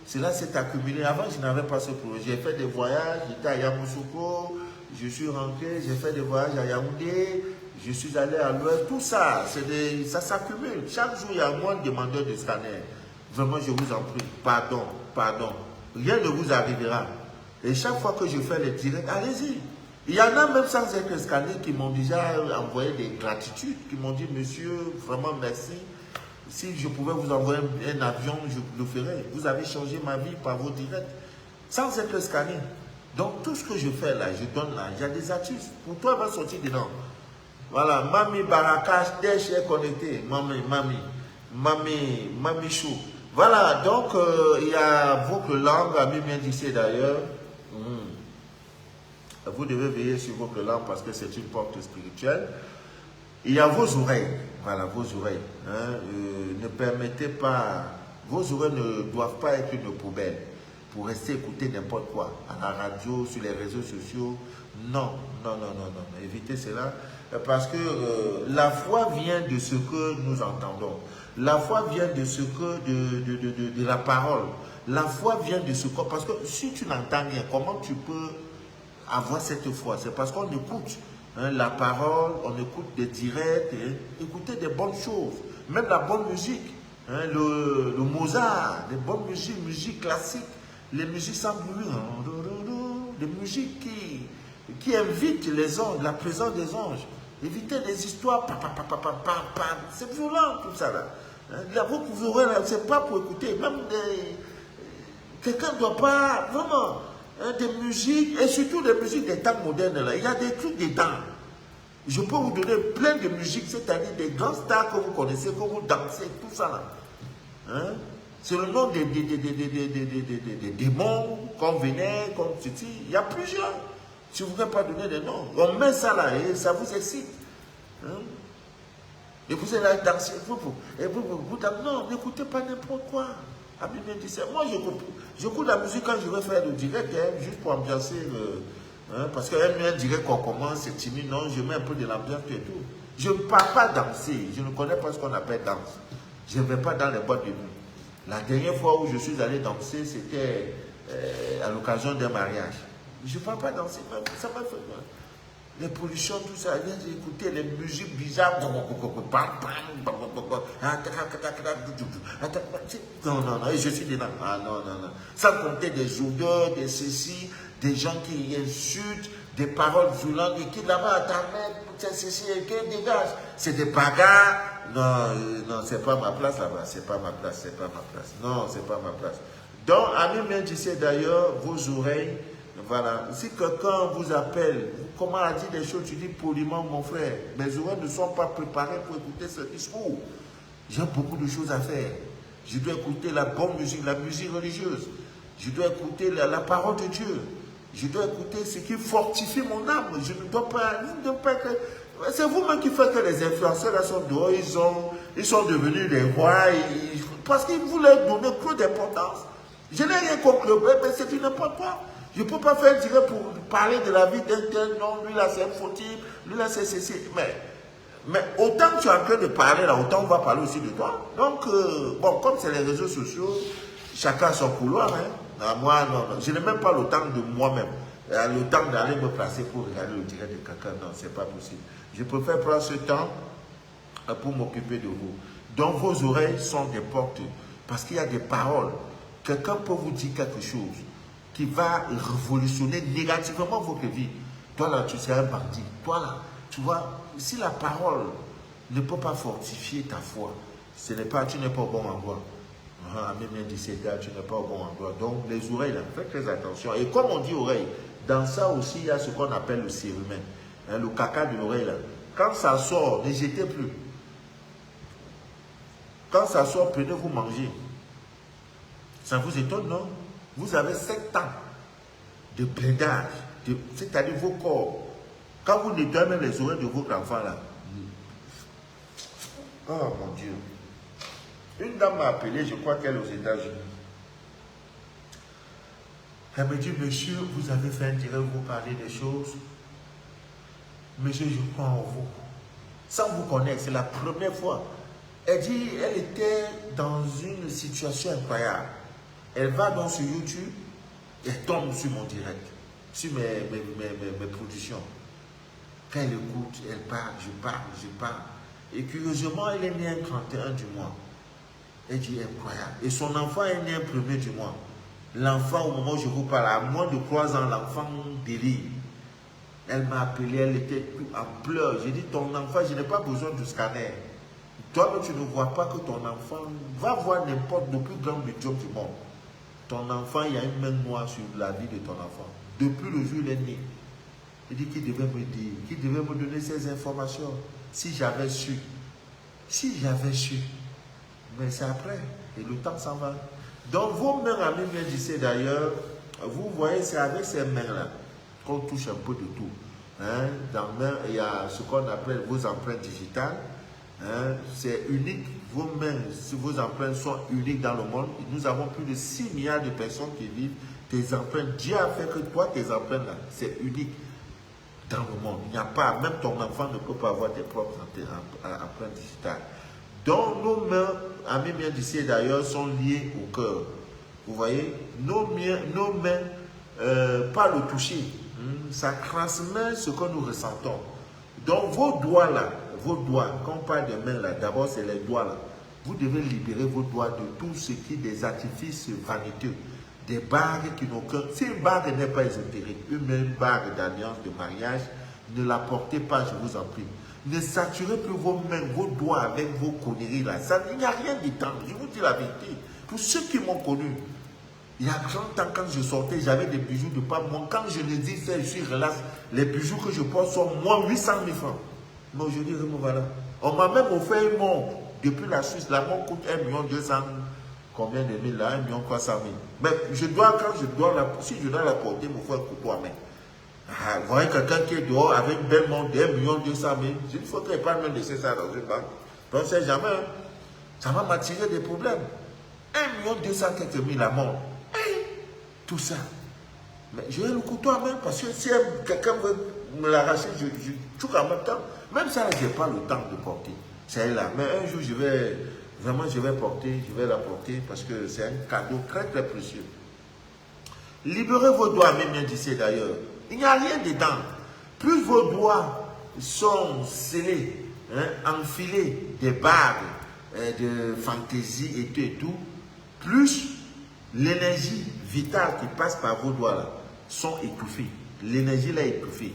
cela s'est accumulé. Avant, je n'avais pas ce projet. J'ai fait des voyages, j'étais à Yamoussoukro, je suis rentré, j'ai fait des voyages à Yaoundé, je suis allé à l'ouest. Tout ça, ça s'accumule. Chaque jour, il y a moins de demandeurs de scanner. Vraiment, je vous en prie, pardon. Rien ne vous arrivera. Et chaque fois que je fais les directs, allez-y. Il y en a même sans être scanné qui m'ont déjà envoyé des gratitudes, qui m'ont dit, monsieur, vraiment merci. Si je pouvais vous envoyer un avion, je le ferais. Vous avez changé ma vie par vos directs, sans être scanné. Donc tout ce que je fais là, je donne là, il y a des artistes. Pour toi, va sortir dedans. Voilà, Mami Barakash, Desh est connecté. Mami Chou. Voilà, donc il y a votre langue, Ami bien d'ici d'ailleurs. Vous devez veiller sur votre langue parce que c'est une porte spirituelle. Il y a vos oreilles, voilà, vos oreilles. Hein, ne permettez pas, vos oreilles ne doivent pas être une poubelle pour rester écouter n'importe quoi, à la radio, sur les réseaux sociaux. Non, évitez cela, parce que la foi vient de ce que nous entendons. La foi vient de ce que, de la parole. La foi vient de ce que, parce que si tu n'entends rien, comment tu peux avoir cette foi? C'est parce qu'on écoute. Hein, la parole, on écoute des directs, écouter des bonnes choses, même la bonne musique, hein, le Mozart, des bonnes musiques classiques, les musiques sans bruit, des musiques qui invitent les anges, la présence des anges. Évitez des histoires, c'est violent tout ça là. Hein, là, vous pouvez, c'est pas pour écouter, même quelqu'un ne doit pas, vraiment. Des musiques, et surtout des musiques des temps modernes, là. Il y a des trucs dedans. Je peux vous donner plein de musiques, c'est-à-dire des grands stars que vous connaissez, que vous dansez, tout ça là. Hein? C'est le nom des démons qu'on vénère, comme ceci. Il y a plusieurs. Je ne voudrais pas donner des noms. On met ça là et ça vous excite. Hein? Et vous êtes là danser. Vous non, n'écoutez pas n'importe quoi. Moi, j'écoute la musique quand je vais faire le direct, hein, juste pour ambiancer. Parce qu'un direct qu'on commence, c'est timide. Non, je mets un peu de l'ambiance et tout. Je ne parle pas danser. Je ne connais pas ce qu'on appelle danse. Je ne vais pas dans les boîtes de nuit. La dernière fois où je suis allé danser, c'était à l'occasion d'un mariage. Je ne parle pas danser, ça m'a fait mal. Les pollutions, tout ça, j'ai écouté les musiques bizarres. Non, et je suis dedans. Ah non. Sans compter des odeurs, des ceci, des gens qui insultent, des paroles violentes, et qui là-bas, c'est ceci, et qui dégage. C'est des bagarres. Non, c'est pas ma place là-bas. C'est pas ma place. Non, c'est pas ma place. Donc, Ami bien disait d'ailleurs, vos oreilles. Voilà. Si quelqu'un vous appelle, comment a dit des choses, tu dis poliment, mon frère, mes oreilles ne sont pas préparées pour écouter ce discours. J'ai beaucoup de choses à faire. Je dois écouter la bonne musique, la musique religieuse. Je dois écouter la parole de Dieu. Je dois écouter ce qui fortifie mon âme. Je ne dois pas c'est vous-même qui faites que les influenceurs là sont dehors, ils sont devenus des rois, parce qu'ils voulaient donner trop d'importance. Je n'ai rien contre le mais c'est une n'importe quoi. Je ne peux pas faire direct pour parler de la vie d'un tel, non, lui là c'est un fautif, lui là c'est ceci. Mais autant que tu es en train de parler là, autant on va parler aussi de toi. Donc, bon, comme c'est les réseaux sociaux, chacun a son couloir. Hein. Moi, non, je n'ai même pas le temps de moi-même. Le temps d'aller me placer pour regarder le direct de quelqu'un, non, c'est pas possible. Je préfère prendre ce temps pour m'occuper de vous. Donc vos oreilles sont des portes, parce qu'il y a des paroles. Quelqu'un peut vous dire quelque chose qui va révolutionner négativement votre vie. Toi là, tu seras un bandit. Toi là, tu vois, si la parole ne peut pas fortifier ta foi, tu n'es pas au bon endroit. Même 17 ans, tu n'es pas au bon endroit. Donc les oreilles là, faites très attention. Et comme on dit oreille, dans ça aussi, il y a ce qu'on appelle le cérumen. Le caca de l'oreille là. Quand ça sort, ne jetez plus. Quand ça sort, prenez-vous manger. Ça vous étonne, non? Vous avez 7 ans de blindage, c'est-à-dire vos corps. Quand vous nettoyez même les oreilles de votre enfant là. Oh mon Dieu. Une dame m'a appelé, je crois qu'elle est aux États-Unis. Elle me dit, monsieur, vous avez fait un direct, vous parlez des choses. Monsieur, je crois en vous. Sans vous connaître, c'est la première fois. Elle dit, elle était dans une situation incroyable. Elle va donc sur YouTube, elle tombe sur mon direct, sur mes productions. Quand elle écoute, elle parle, je parle. Et curieusement, elle est née un 31 du mois. Elle dit, incroyable. Et son enfant est né un 1er du mois. L'enfant, au moment où je vous parle, à moins de 3 ans, l'enfant délire. Elle m'a appelé, elle était en pleurs. J'ai dit, ton enfant, je n'ai pas besoin de scanner. Toi, tu ne vois pas que ton enfant va voir n'importe le plus grand médium du monde. Ton enfant, il y a une main noire sur la vie de ton enfant. Depuis le jour où il est né. Il dit qu'il devait me dire, qu'il devait me donner ces informations. Si j'avais su. Mais c'est après. Et le temps s'en va. Donc, vos mains, amis bien d'ici d'ailleurs, vous voyez, c'est avec ces mains-là qu'on touche un peu de tout. Hein? Dans main, il y a ce qu'on appelle vos empreintes digitales. Hein? C'est unique. Vos mains, vos empreintes sont uniques dans le monde. Nous avons plus de 6 milliards de personnes qui vivent. Tes empreintes, Dieu a fait que toi, tes empreintes, là, c'est unique dans le monde. Il n'y a pas, même ton enfant ne peut pas avoir tes propres empreintes digitales. Donc, nos mains, amis bien d'ici d'ailleurs, sont liées au cœur. Vous voyez, nos mains, pas le toucher, ça transmet ce que nous ressentons. Donc, vos doigts là, quand on parle de mains là, d'abord c'est les doigts là. Vous devez libérer vos doigts de tout ce qui est des artifices vaniteux, des bagues qui n'ont qu'un. Si une bague n'est pas ésotérique, une même bague d'alliance de mariage, ne la portez pas, je vous en prie. Ne saturez plus vos mains, vos doigts avec vos conneries là. Il n'y a rien de temps. Je vous dis la vérité. Pour ceux qui m'ont connu, il y a 30 ans, quand je sortais, j'avais des bijoux de pas. Moi, quand je les dis, je suis relax. Les bijoux que je porte sont moins 800 000 francs. Mais aujourd'hui, voilà. On m'a même offert une montre. Depuis la Suisse, la montre coûte 1 200 000. Combien de mille là? 1 300 000. Mais je dois, si je dois la porter, il me faut un couteau à main. Ah, vous voyez quelqu'un qui est dehors avec une belle montre de 1 200 000. Il ne faudrait pas même laisser ça dans une banque. Donc, c'est jamais. Hein. Ça va m'attirer des problèmes. 1 200 quelques mille la montre. Tout ça. Mais j'ai le couteau à main parce que si quelqu'un veut me l'arracher, je touche en même temps. Même ça, je n'ai pas le temps de porter. C'est là. Mais un jour, je vais la porter parce que c'est un cadeau très très précieux. Libérez vos doigts, même bien d'ici d'ailleurs. Il n'y a rien dedans. Plus vos doigts sont scellés, enfilés des bagues de fantaisie et tout, plus l'énergie vitale qui passe par vos doigts là sont étouffées. L'énergie là est étouffée.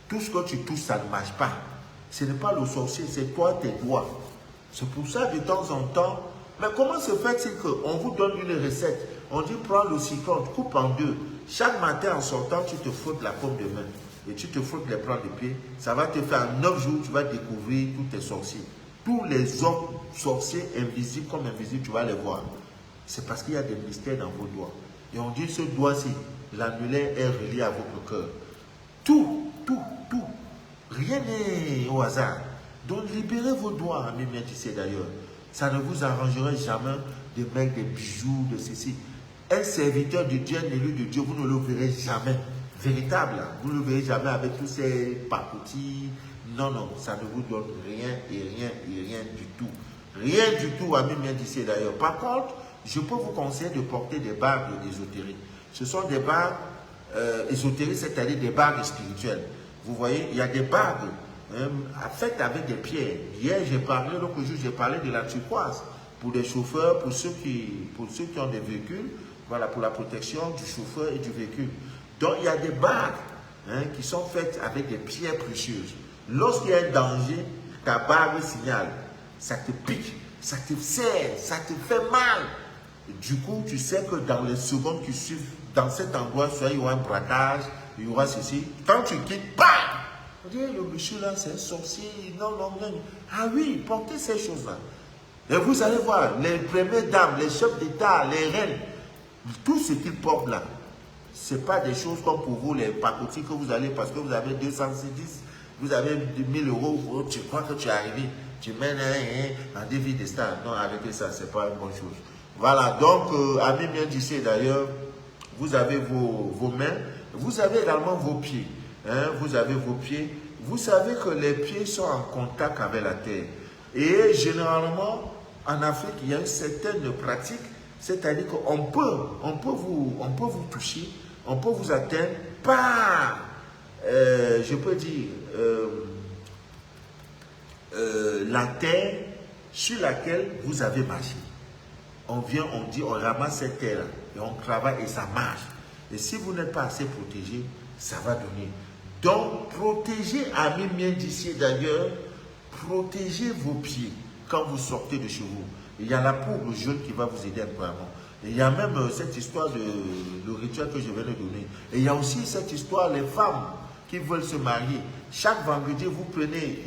Tout ce que tu touches, ça ne marche pas. Ce n'est pas le sorcier, c'est toi, tes doigts. C'est pour ça, de temps en temps, mais comment se fait-il qu'on vous donne une recette? On dit, prends le citron, coupe en 2. Chaque matin, en sortant, tu te frottes la paume de main. Et tu te frottes les plans de pied. Ça va te faire en 9 jours, tu vas découvrir tous tes sorciers. Tous les hommes sorciers, invisibles comme invisibles, tu vas les voir. C'est parce qu'il y a des mystères dans vos doigts. Et on dit, ce doigt-ci, l'annulaire est relié à votre cœur. Tout. Rien n'est au hasard. Donc, libérez vos doigts, amis métis d'ailleurs. Ça ne vous arrangerait jamais de mettre des bijoux, de ceci. Un serviteur de Dieu, un élu de Dieu, vous ne le verrez jamais. Véritable, vous ne le verrez jamais avec tous ces pacoutis. Non, ça ne vous donne rien du tout. Rien du tout, amis métis d'ailleurs. Par contre, je peux vous conseiller de porter des bagues ésotériques. Ce sont des bagues ésotériques, c'est-à-dire des bagues spirituelles. Vous voyez, il y a des bagues faite avec des pierres. Hier, l'autre jour, j'ai parlé de la turquoise pour les chauffeurs, pour ceux qui ont des véhicules, voilà, pour la protection du chauffeur et du véhicule. Donc, il y a des bagues qui sont faites avec des pierres précieuses. Lorsqu'il y a un danger, ta bague signale, ça te pique, ça te serre, ça te fait mal. Et du coup, tu sais que dans les secondes qui suivent, dans cet endroit, soit il y aura un braquage, il y aura ceci. Quand tu quittes, bam! On dit, le monsieur là, c'est un sorcier, non. Ah oui, portez ces choses-là. Et vous allez voir, les premières dames, les chefs d'État, les reines, tout ce qu'ils portent là, ce n'est pas des choses comme pour vous, les pacotis que vous allez, parce que vous avez 210, vous avez 1000 euros, tu crois que tu es arrivé, tu mènes un défi de star. Non, avec ça, ce n'est pas une bonne chose. Voilà, donc, amis bien d'ici d'ailleurs, vous avez vos mains, vous avez également vos pieds. Vous avez vos pieds. Vous savez que les pieds sont en contact avec la terre. Et généralement, en Afrique, il y a une certaine pratique, c'est-à-dire qu'on peut vous toucher, on peut vous atteindre par, je peux dire, la terre sur laquelle vous avez marché. On vient, on dit, on ramasse cette terre et on travaille et ça marche. Et si vous n'êtes pas assez protégé, ça va donner. Donc, protégez, amis miens d'ici d'ailleurs, protégez vos pieds quand vous sortez de chez vous. Il y a la poudre jaune qui va vous aider incroyablement. Et il y a même cette histoire de le rituel que je viens de donner. Et il y a aussi cette histoire, les femmes qui veulent se marier. Chaque vendredi, vous prenez,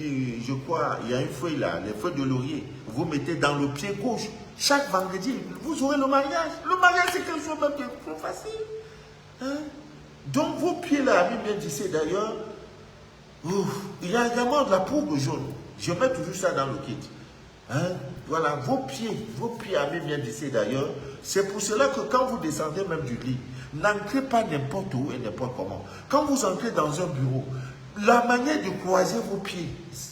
je crois, il y a une feuille là, les feuilles de laurier. Vous mettez dans le pied gauche. Chaque vendredi, vous aurez le mariage. Le mariage, c'est quelque chose même qui est trop facile. Donc, vos pieds là, amis bien d'ici d'ailleurs, il y a également de la poudre jaune. Je mets toujours ça dans le kit. Voilà, vos pieds, amis bien d'ici d'ailleurs. C'est pour cela que quand vous descendez même du lit, n'entrez pas n'importe où et n'importe comment. Quand vous entrez dans un bureau, la manière de croiser vos pieds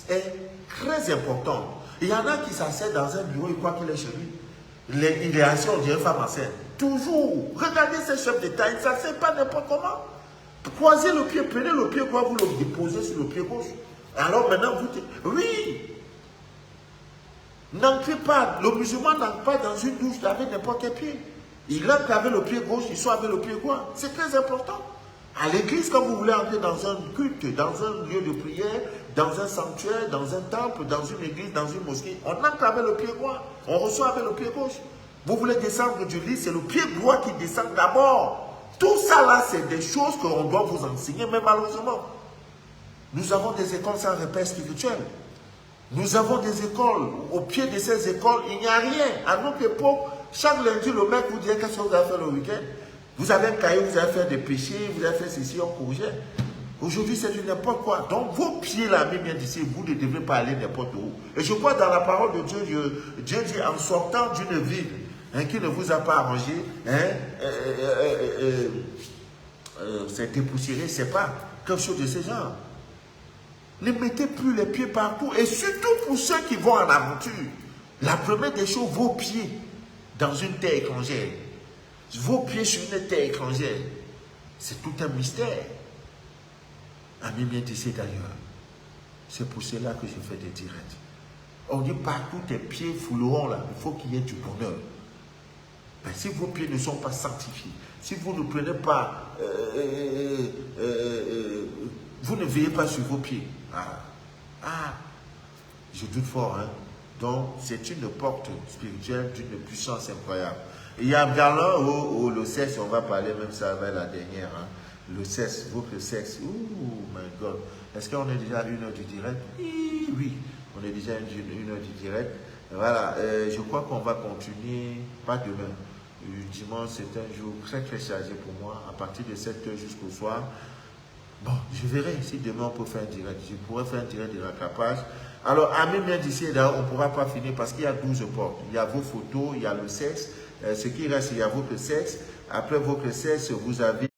est très importante. Il y en a qui s'assiedent dans un bureau, ils croient qu'il est chez lui. Il est assis, on dirait une femme enceinte. Toujours. Regardez ces chefs d'État, ils ne s'assiedent pas n'importe comment. Croisez le pied, prenez le pied droit, vous le déposez sur le pied gauche. Alors maintenant, vous dites, oui. N'entrez pas, le musulman n'entre pas dans une douche avec n'importe quel pied. Il entre avec le pied gauche, il sort avec le pied droit. C'est très important. À l'église, quand vous voulez entrer dans un culte, dans un lieu de prière, dans un sanctuaire, dans un temple, dans une église, dans une mosquée, on entre avec le pied droit, on reçoit avec le pied gauche. Vous voulez descendre du lit, c'est le pied droit qui descend d'abord. Tout ça là, c'est des choses qu'on doit vous enseigner, mais malheureusement, nous avons des écoles sans repère spirituel. Nous avons des écoles. Au pied de ces écoles, il n'y a rien. À notre époque, chaque lundi, le mec vous dit qu'est-ce que vous allez faire le week-end. Vous avez un cahier, vous allez faire des péchés, vous allez faire ceci, on corrigeait. Aujourd'hui, c'est du n'importe quoi. Donc, vos pieds là, bien d'ici, vous ne devez pas aller n'importe où. Et je crois dans la parole de Dieu, Dieu dit en sortant d'une ville qui ne vous a pas arrangé, c'est dépoussiéré, c'est pas quelque chose de ce genre. Ne mettez plus les pieds partout. Et surtout pour ceux qui vont en aventure. La première des choses, vos pieds dans une terre étrangère. Vos pieds sur une terre étrangère. C'est tout un mystère. Amis bien ici d'ailleurs. C'est pour cela que je fais des directs. On dit partout tes pieds fouleront là. Il faut qu'il y ait du bonheur. Mais si vos pieds ne sont pas sanctifiés, si vous ne prenez pas, vous ne veillez pas sur vos pieds. Je doute fort. Donc, c'est une porte spirituelle d'une puissance incroyable. Et il y a un galon où le sexe, on va parler même ça avec la dernière. Le sexe, votre sexe. Oh my God. Est-ce qu'on est déjà à 1 heure du direct? Oui, on est déjà à 1 heure du direct. Voilà, je crois qu'on va continuer, pas demain. Le dimanche, c'est un jour très très chargé pour moi, à partir de 7 heures jusqu'au soir. Bon, je verrai si demain on peut faire un direct. Je pourrais faire un direct de rattrapage. Alors, amis bien d'ici, on ne pourra pas finir parce qu'il y a 12 portes. Il y a vos photos, il y a le sexe. Ce qui reste, il y a votre sexe. Après votre sexe, vous avez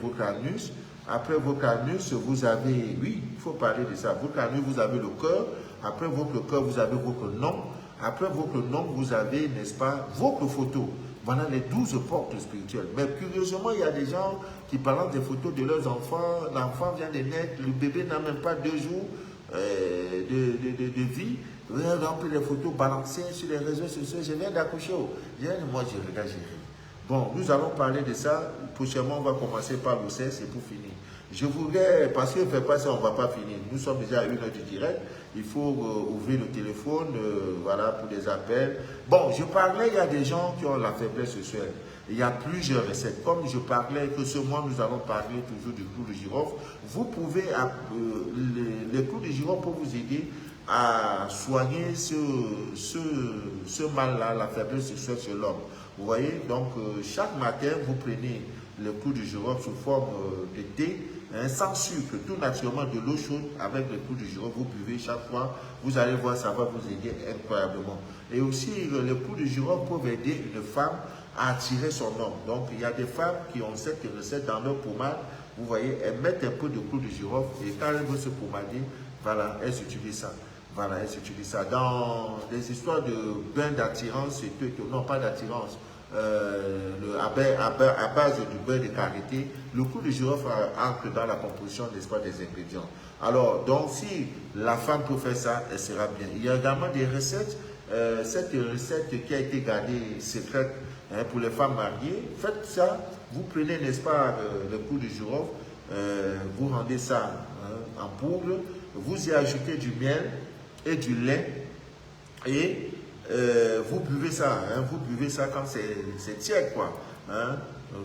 votre anus. Après votre anus, vous avez, oui, il faut parler de ça. Votre anus, vous avez le cœur. Après votre cœur, vous avez votre nom. Après votre nom, vous avez, n'est-ce pas, votre photo. Voilà les 12 portes spirituelles. Mais curieusement, il y a des gens qui balancent des photos de leurs enfants. L'enfant vient de naître, le bébé n'a même pas 2 jours de vie. Vous avez les photos balancées sur les réseaux sociaux. Je viens d'accoucher. Moi, je regarde, j'ai ri. Bon, nous allons parler de ça. Prochainement, on va commencer par le CES et pour finir. Je voudrais, parce que ne fait pas ça, on ne va pas finir. Nous sommes déjà à 1 heure du direct. Il faut ouvrir le téléphone, voilà, pour des appels. Bon, je parlais, il y a des gens qui ont la faiblesse sexuelle. Il y a plusieurs recettes. Comme je parlais que ce mois, nous allons parler toujours du clou de girofle. Vous pouvez, les clous de girofle pour vous aider à soigner ce mal-là, la faiblesse sexuelle chez l'homme. Vous voyez, donc chaque matin, vous prenez le clou de girofle sous forme de thé, sans sucre, tout naturellement de l'eau chaude avec le clou de girofle, vous buvez chaque fois, vous allez voir, ça va vous aider incroyablement. Et aussi, le clou de girofle peut aider une femme à attirer son homme. Donc, il y a des femmes qui ont cette recette dans leur pommade, vous voyez, elles mettent un peu de clou de girofle et quand elles veulent se pommader, voilà, elles utilisent ça. Voilà, elles utilisent ça. Dans les histoires de bain d'attirance, non pas d'attirance, à base du beurre de karité, le clou de girofle entre dans la composition, n'est-ce pas, des ingrédients. Alors, donc, si la femme peut faire ça, elle sera bien. Il y a également des recettes. Cette recette qui a été gardée secrète pour les femmes mariées, faites ça. Vous prenez, n'est-ce pas, le clou de girofle, vous rendez ça en poudre, vous y ajoutez du miel et du lait et vous buvez ça, vous buvez ça quand c'est tiède, quoi.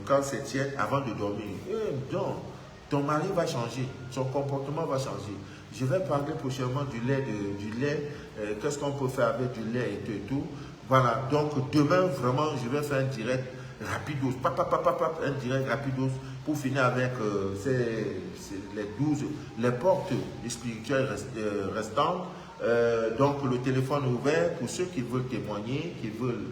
Quand c'est tiède, avant de dormir. Et donc, ton mari va changer, son comportement va changer. Je vais parler prochainement du lait, qu'est-ce qu'on peut faire avec du lait et tout. Voilà, donc demain, vraiment, je vais faire un direct rapidos, un direct rapidos pour finir avec les portes spirituelles restantes. Donc le téléphone est ouvert pour ceux qui veulent témoigner, qui veulent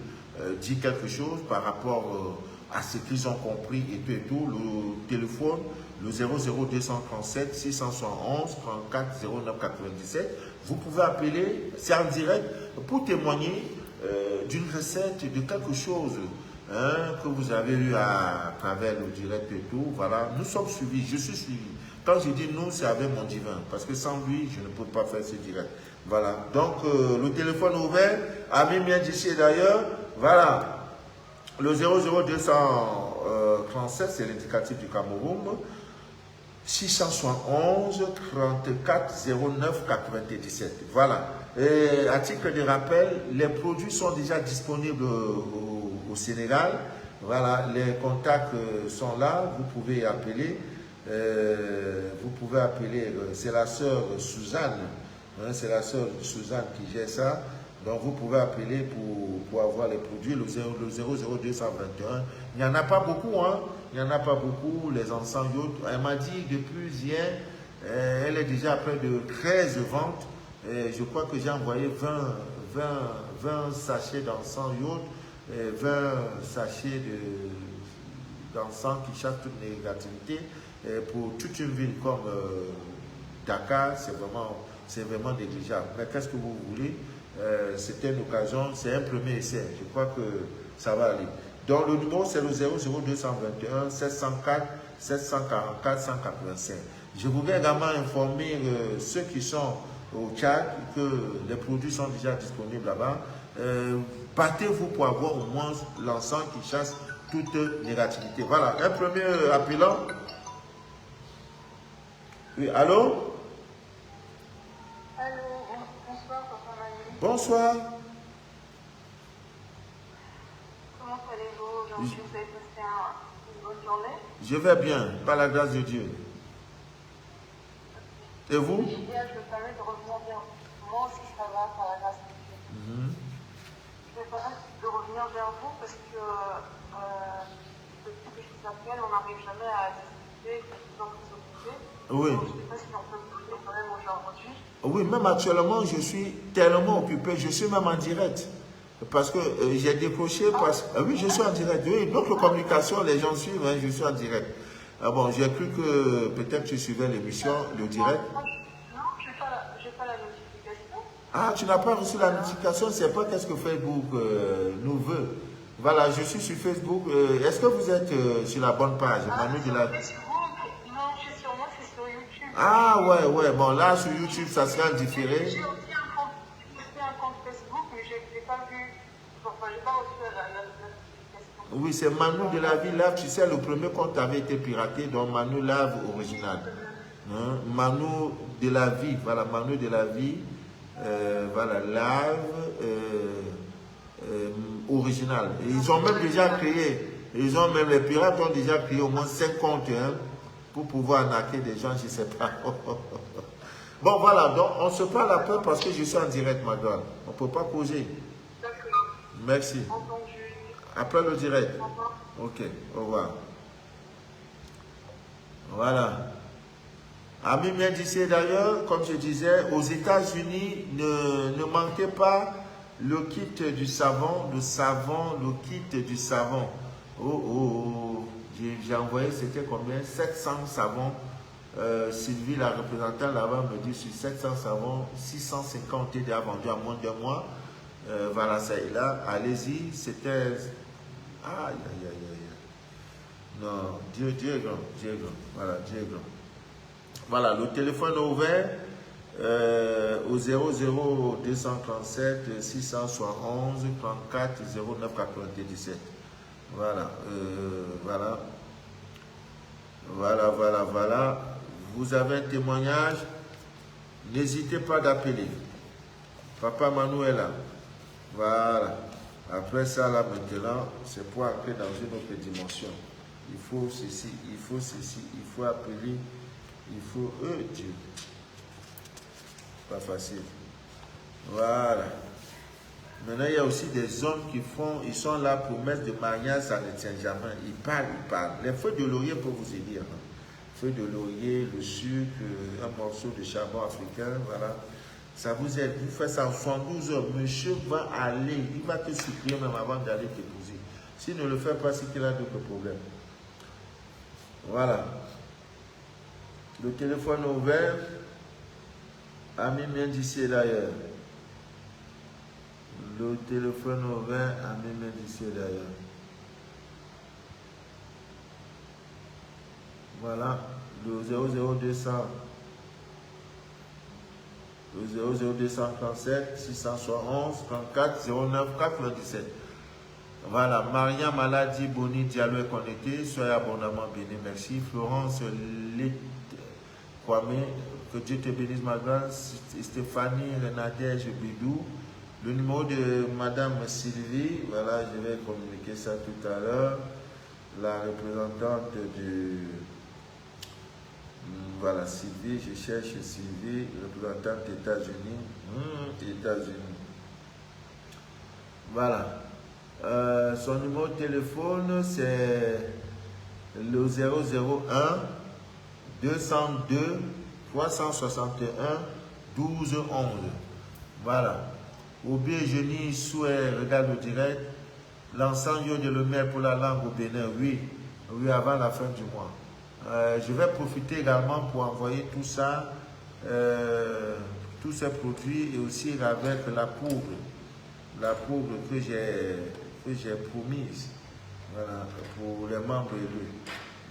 dire quelque chose par rapport à ce qu'ils ont compris et tout. Le téléphone, le 00237 671 34 09 97. Vous pouvez appeler, c'est en direct, pour témoigner d'une recette, de quelque chose que vous avez eu à travers le direct et tout. Voilà, nous sommes suivis, je suis suivi. Quand je dis nous, c'est avec mon divin, parce que sans lui, je ne peux pas faire ce direct. Voilà, donc le téléphone ouvert, amis bien d'ici et d'ailleurs, voilà, le 00237, c'est l'indicatif du Cameroun, 671 34 09 97. Voilà, et à titre de rappel, les produits sont déjà disponibles au Sénégal. Voilà, les contacts sont là, vous pouvez appeler. C'est la sœur Suzanne. C'est la sœur Suzanne qui gère ça. Donc vous pouvez appeler pour avoir les produits, le 00221. Il n'y en a pas beaucoup, il n'y en a pas beaucoup, les encens yacht. Elle m'a dit depuis hier, elle est déjà à près de 13 ventes. Et je crois que j'ai envoyé 20 sachets d'encens yacht, 20 sachets d'encens qui chassent toute négativité. Pour toute une ville comme Dakar, c'est vraiment négligeable. Mais qu'est-ce que vous voulez? C'était une occasion, c'est un premier essai. Je crois que ça va aller. Donc le numéro c'est le 00221 704 744 185. Je voudrais également informer ceux qui sont au Tchad que les produits sont déjà disponibles là-bas. Battez-vous pour avoir au moins l'encens qui chasse toute négativité. Voilà, un premier appelant. Oui, allô? Allô, bonsoir, Papa Manu. Bonsoir. Comment allez-vous aujourd'hui? Vous avez passé une bonne journée? Je vais bien, par la grâce de Dieu. Et vous? Je me permets de revenir vers vous. Moi aussi, ça va, par la grâce de Dieu. Je me permets de revenir vers vous parce que depuis que je vous appelle, on n'arrive jamais à discuter, je suis toujours plus occupée. Oui. Donc, je ne sais pas si on peut vous dire quand même aujourd'hui. Oui, même actuellement, je suis tellement occupé, je suis même en direct. Parce que j'ai décroché, oui, je suis en direct. Oui, notre communication, les gens suivent, je suis en direct. Ah bon, j'ai cru que peut-être tu suivais l'émission, le direct. Non, je n'ai pas la notification. Ah, tu n'as pas reçu la notification, c'est pas qu'est-ce que Facebook nous veut. Voilà, je suis sur Facebook. Est-ce que vous êtes sur la bonne page? Manu de la... Facebook, non, je suis sur moi, c'est sur YouTube. Ah ouais, bon là sur YouTube, ça sera différé. J'ai aussi un compte Facebook, mais je n'ai pas vu, enfin, je n'ai pas reçu la Facebook. Oui, c'est Manu de la vie Lave. Tu sais, le premier compte avait été piraté, donc Manu Lave original. Hein? Manu de la vie, voilà, Manu de la vie, voilà, Lave original. Et ils ont même déjà créé, les pirates ont déjà créé au moins 5 comptes hein, pour pouvoir arnaquer des gens, je ne sais pas. Bon, voilà, donc on se parle après parce que je suis en direct, madame. On ne peut pas causer. D'accord. Merci. Entendu. Après le direct. Au revoir. Ok, au revoir. Voilà. Ami bien d'ici d'ailleurs, comme je disais, aux États-Unis, ne manquez pas le kit du savon, le kit du savon. J'ai envoyé, c'était combien? 700 savons. Sylvie, la représentante là-bas, me dit sur 700 savons, 650 ont été déjà vendus en moins d'1 mois. Voilà, ça est là. Allez-y, c'était... Aïe, aïe, aïe, aïe. Non, Dieu est grand, Dieu est grand. Voilà, Dieu est grand. Voilà, le téléphone est ouvert au 00 237 671 34 09 97. Voilà, voilà. Vous avez un témoignage, n'hésitez pas d'appeler. Papa Manu est là. Voilà. Après ça, là, maintenant, c'est pour entrer dans une autre dimension. Il faut ceci, il faut appeler, il faut... Dieu. Pas facile. Voilà. Maintenant, il y a aussi des hommes qui font, ils sont là pour mettre de mariage, ça ne tient jamais. Ils parlent. Les feuilles de laurier pour vous aider. Hein. Feuilles de laurier, le sucre, un morceau de charbon africain, voilà. Ça vous aide. Vous faites ça en 72 heures. Monsieur va aller, il va te supplier même avant d'aller t'épouser. S'il ne le fait pas, c'est qu'il a d'autres problèmes. Voilà. Le téléphone est ouvert. Ami bien d'ici et d'ailleurs. Le téléphone est ouvert. Ami bien d'ici et d'ailleurs. Voilà. Le 00200. Le 00237 671 34 09 97. Voilà, Maria Maladi Boni Diallo est connecté. Soyez abondamment bénis. Merci. Florence Kwame, que Dieu te bénisse, ma grande. Stéphanie Renadège Bidou. Le numéro de Madame Sylvie, voilà, je vais communiquer ça tout à l'heure. La représentante du. Voilà, Sylvie, je cherche Sylvie, représentante des États-Unis. États-Unis. Voilà. Son numéro de téléphone, c'est le 001 202 361 12 11. Voilà. Ou bien, je dis, souhait, regarde le direct. L'ensemble de le maire pour la langue au Bénin, oui, avant la fin du mois. Je vais profiter également pour envoyer tout ça, tous ces produits et aussi avec la poudre que j'ai promise, voilà, pour les membres élus.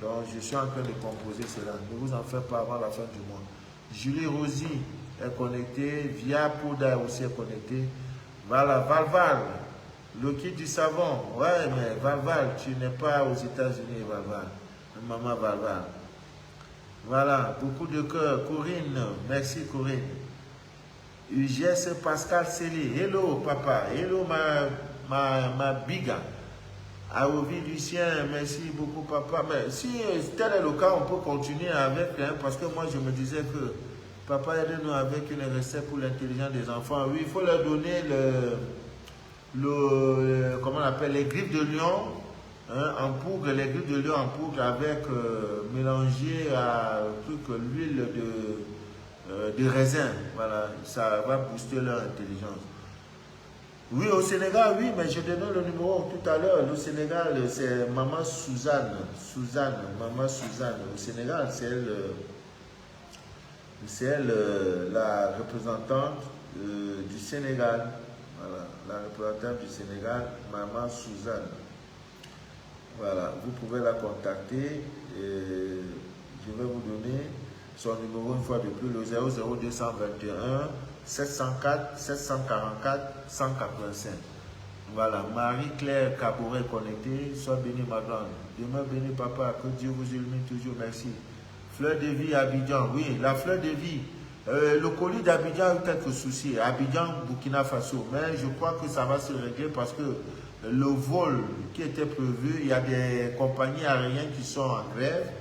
Donc je suis en train de composer cela. Ne vous en faites pas avant la fin du mois. Julie Rosy est connectée, Via Pouda aussi est connectée. Voilà, Valval, le kit du savon. Ouais, mais Valval, tu n'es pas aux États-Unis, Valval. Maman Valval. Voilà, beaucoup de cœur. Corinne, merci Corinne. UGS Pascal Célie. Hello papa. Hello ma biga. Aovi Lucien, merci beaucoup papa. Mais si tel est le cas, on peut continuer avec, hein, parce que moi je me disais que papa aide-nous avec une recette pour l'intelligence des enfants. Oui, il faut leur donner comment on appelle, les griffes de lion. Hein, en poudre, les griffes de lion en poudre avec mélangé à l'huile de raisin. Voilà, ça va booster leur intelligence. Oui, au Sénégal, oui, mais je te donne le numéro tout à l'heure. Le Sénégal, c'est Maman Suzanne. Maman Suzanne. Au Sénégal, c'est elle la représentante du Sénégal. Voilà, la représentante du Sénégal, Maman Suzanne. Voilà, vous pouvez la contacter et je vais vous donner son numéro une fois de plus, le 00221 704 744 185. Voilà, Marie-Claire Cabouret connectée, sois bénie ma grande. Demain béni papa, que Dieu vous illumine toujours, merci. Fleur de vie Abidjan, oui, la fleur de vie. Le colis d'Abidjan a eu quelques soucis. Abidjan, Burkina Faso, mais je crois que ça va se régler parce que le vol qui était prévu, il y a des compagnies aériennes qui sont en grève.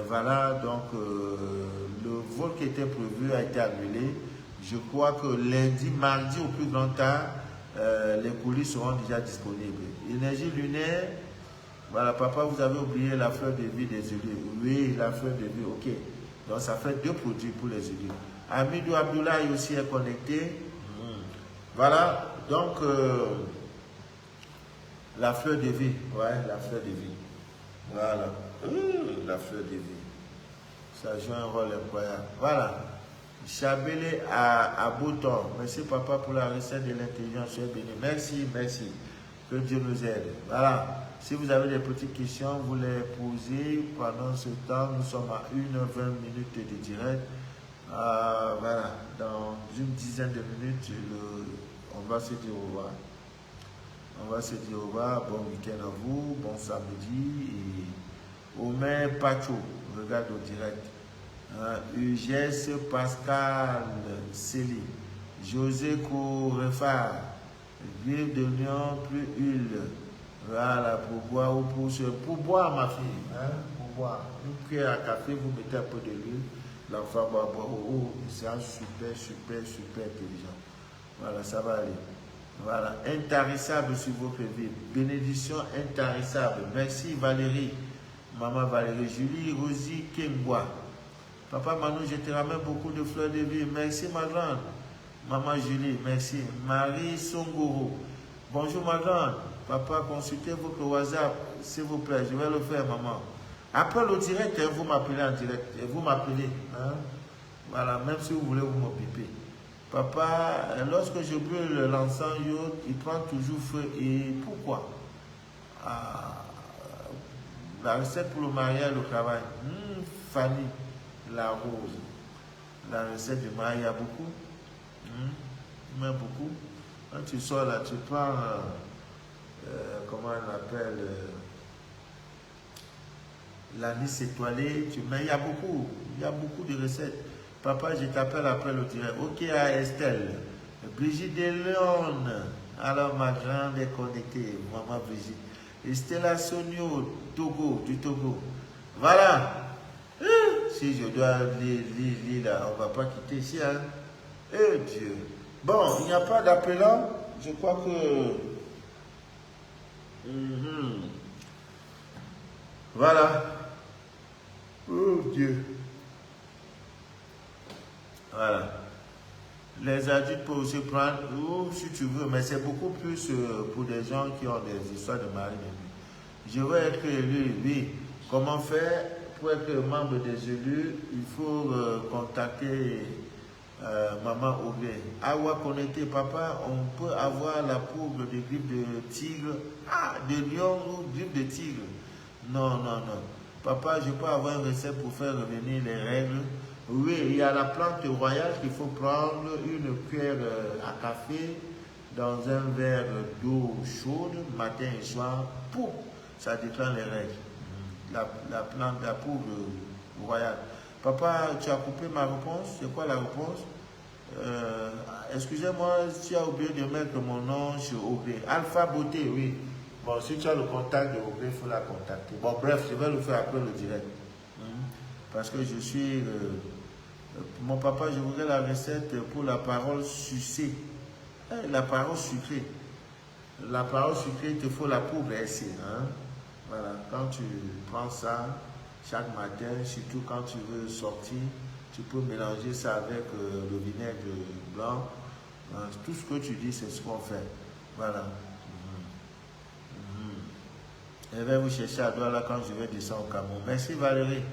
Voilà, donc le vol qui était prévu a été annulé. Je crois que lundi, mardi au plus grand tard, les colis seront déjà disponibles. Énergie lunaire, voilà, papa, vous avez oublié la fleur de vie des élus. Oui, la fleur de vie, ok. Donc ça fait 2 produits pour les élus. Amidou Abdoulaye aussi est connecté. Voilà, donc la fleur de vie, ouais, la fleur de vie. Voilà, la fleur de vie. Ça joue un rôle incroyable. Voilà. Chabélé à Bouton. Merci papa pour la recette de l'intelligence. Soyez béni. Merci, merci. Que Dieu nous aide. Voilà. Si vous avez des petites questions, vous les posez pendant ce temps. Nous sommes à 1h20 de direct. Voilà. Dans une dizaine de minutes, on va se dire au revoir. On va se dire au revoir. Bon week-end à vous. Bon samedi. Et Omer Pacho, regarde au direct. UGS Pascal Célie, José Kourefar, huile de lion plus huile. Voilà, pour boire ou pour boire, ma fille. Hein, pour boire. Une cuillère à café, vous mettez un peu de l'huile. L'enfant va boire. Oh, c'est un super intelligent. Voilà, ça va aller. Voilà, intarissable sur votre vie. Bénédiction intarissable. Merci Valérie. Maman Valérie, Julie, Rosie, Kengwa. Papa Manu, je te ramène beaucoup de fleurs de vie. Merci ma grande. Maman Julie, merci. Marie Songoro. Bonjour ma grande. Papa, consultez votre WhatsApp, s'il vous plaît. Je vais le faire, maman. Après le direct, vous m'appelez en direct. Vous m'appelez. Hein? Voilà, même si vous voulez, vous me pipez. Papa, lorsque je brûle l'encens, il prend toujours feu. Et pourquoi? La recette pour le mariage, le travail. Fanny, la rose. La recette du mariage, il y a beaucoup. Il y a beaucoup. Quand tu sors là, tu prends, comment on appelle, l'anis étoilé, tu mets, il y a beaucoup de recettes. Papa, je t'appelle après le direct. Ok, à Estelle. Brigitte de Léon. Alors, ma grande est connectée, maman Brigitte. Estella Sonio, Togo, du Togo. Voilà. Si je dois lire là, on ne va pas quitter ici. Hein. Eh Dieu. Bon, il n'y a pas d'appelant. Je crois que... Voilà. Oh Dieu. Voilà. Les adultes peuvent aussi prendre, ou si tu veux, mais c'est beaucoup plus pour des gens qui ont des histoires de mari. Je veux être élu, oui. Comment faire pour être membre des élus? Il faut contacter Maman Aubé. Awa connecté, papa, on peut avoir la poudre de grippe de tigre, de lion ou grippe de tigre. Non. Papa, je peux avoir une recette pour faire revenir les règles. Oui, il y a la plante royale qu'il faut prendre une cuillère à café dans un verre d'eau chaude, matin et soir, pour ça déclenche les règles. La plante, la poudre royale. Papa, tu as coupé ma réponse. C'est quoi la réponse? Excusez-moi si tu as oublié de mettre mon nom sur Aubé. Alpha Beauté, oui. Bon, si tu as le contact de Aubé, il faut la contacter. Bon, bref, je vais le faire après le direct. Parce que je suis... mon papa, je voudrais la recette pour la parole sucée. La parole sucrée. La parole sucrée, il te faut la poudre ici. Hein? Voilà, quand tu prends ça chaque matin, surtout quand tu veux sortir, tu peux mélanger ça avec le vinaigre blanc. Tout ce que tu dis, c'est ce qu'on fait. Voilà. Je vais vous chercher à Douala quand je vais descendre au Cameroun. Merci Valérie.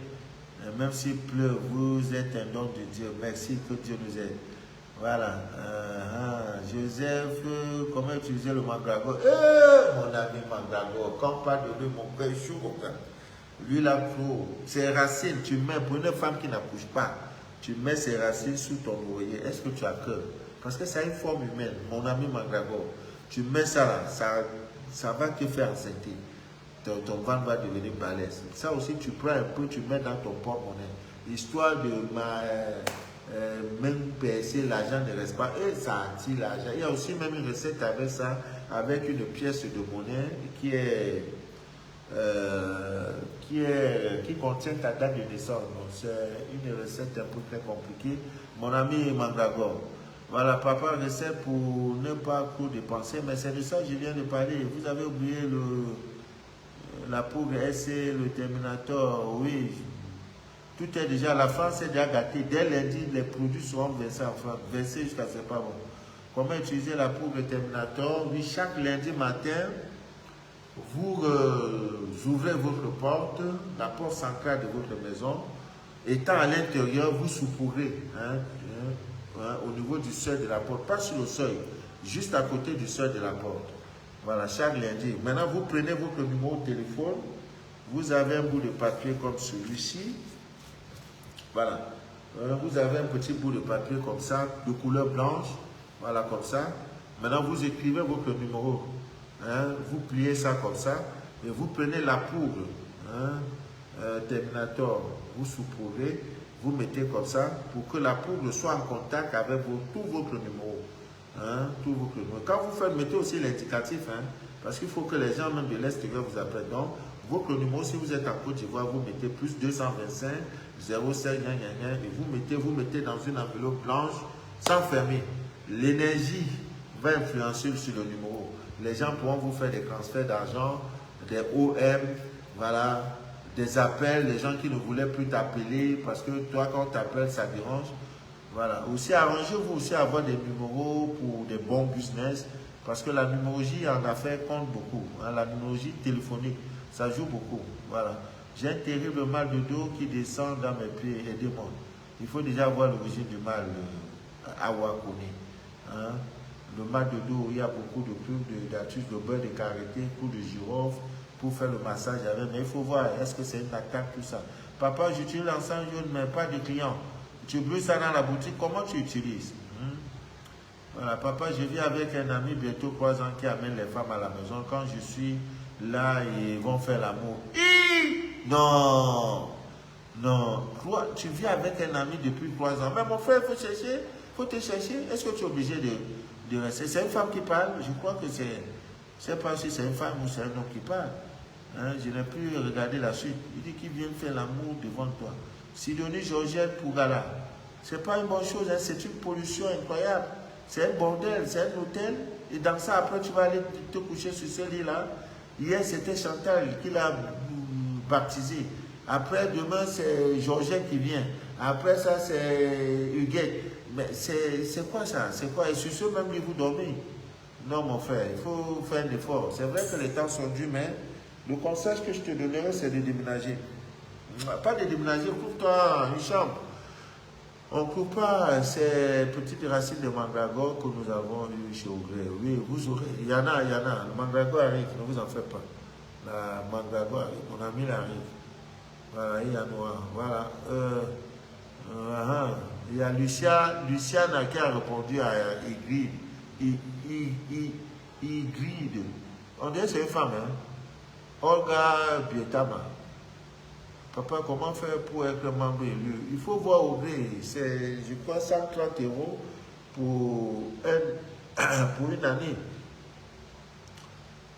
Même s'il pleut, vous êtes un don de Dieu. Merci, que Dieu nous aide. Voilà. Joseph, comment utiliser le mandragore? Mon ami mandragore, quand on parle de lui, mon père est chaud comme ça. Lui, là, ses racines, tu mets, pour une femme qui n'accouche pas, tu mets ses racines sous ton oreiller. Est-ce que tu as cœur? Parce que c'est une forme humaine, mon ami mandragore. Tu mets ça là, ça va te faire enceinte. Ton ventre va devenir balèze. Ça aussi, tu prends un peu, tu mets dans ton porte-monnaie. Histoire de même percer, l'argent ne reste pas. Et ça attire l'argent. Il y a aussi même une recette avec ça, avec une pièce de monnaie qui contient ta date de naissance. Donc c'est une recette un peu très compliquée. Mon ami Mandragore. Voilà, papa, recette pour ne pas trop dépenser, mais c'est de ça que je viens de parler. Vous avez oublié la poudre SC, le Terminator, oui. Tout est déjà, la France est déjà gâtée. Dès lundi, les produits seront versés en France. Versés jusqu'à ce pas bon. Comment utiliser la poudre Terminator? Oui, chaque lundi matin, vous ouvrez votre porte, la porte centrale de votre maison. Étant à l'intérieur, vous soupourez au niveau du seuil de la porte, pas sur le seuil, juste à côté du seuil de la porte. Voilà, chaque lundi. Maintenant, vous prenez votre numéro de téléphone, vous avez un bout de papier comme celui-ci. Voilà. Vous avez un petit bout de papier comme ça, de couleur blanche. Voilà, comme ça. Maintenant, vous écrivez votre numéro. Vous pliez ça comme ça. Et vous prenez la poudre. Terminator. Vous soupourez. Vous mettez comme ça pour que la poudre soit en contact avec tout votre numéro. Tout votre numéro. Quand vous faites, mettez aussi l'indicatif. Parce qu'il faut que les gens même de l'extérieur vous appellent. Donc, votre numéro, si vous êtes en Côte d'Ivoire, vous mettez plus 225 07 et vous mettez dans une enveloppe blanche sans fermer. L'énergie va influencer sur le numéro. Les gens pourront vous faire des transferts d'argent, des OM, voilà, des appels, les gens qui ne voulaient plus t'appeler parce que toi, quand on t'appelle, ça dérange. Voilà. Aussi, arrangez-vous aussi à avoir des numéros pour des bons business parce que la numérologie en affaires compte beaucoup. La numérologie téléphonique, ça joue beaucoup. Voilà. J'ai un terrible mal de dos qui descend dans mes pieds. Aidez-moi. Il faut déjà voir l'origine du mal à Wakone. Le mal de dos, il y a beaucoup de trucs, d'astuces, de beurre de karité, coups de girofle pour faire le massage avec. Mais il faut voir, est-ce que c'est une attaque, tout ça. Papa, j'utilise l'encens jaune, mais pas de clients. Tu brûles ça dans la boutique, comment tu utilises? Voilà, papa, je vis avec un ami bientôt 3 ans qui amène les femmes à la maison. Quand je suis là, ils vont faire l'amour. Non, non. Toi, tu vis avec un ami depuis 3 ans. Mais mon frère, il faut te chercher. Est-ce que tu es obligé de rester? C'est une femme qui parle. Je crois que c'est. Je ne sais pas si c'est une femme ou c'est un homme qui parle. Je n'ai plus regardé la suite. Il dit qu'il vient faire l'amour devant toi. Sidonie Georgette Pougala. Ce n'est pas une bonne chose. C'est une pollution incroyable. C'est un bordel. C'est un hôtel. Et dans ça, après, tu vas aller te coucher sur ce lit-là. Hier, c'était Chantal qui l'a baptisé. Après, demain, c'est Georgette qui vient. Après ça, c'est Huguette. Mais c'est quoi ça? C'est quoi? Et sur ce même lit, vous dormez? Non, mon frère, il faut faire un effort. C'est vrai que les temps sont durs, mais le conseil que je te donnerai, c'est de déménager. Pas de déménager, trouve-toi une chambre. On ne coupe pas ces petites racines de mandragore que nous avons eues chez Ogré. Oui, vous aurez. Il y en a. Le mandragore arrive, ne vous en faites pas. La mandragore arrive, mon ami arrive. Voilà, il y a noir. Voilà. Il y a Luciana qui a répondu à Igride. On dirait que c'est une femme, Olga Bietama. Papa, comment faire pour être membre élu? Il faut voir au gré. C'est, je crois, 130 € pour une année.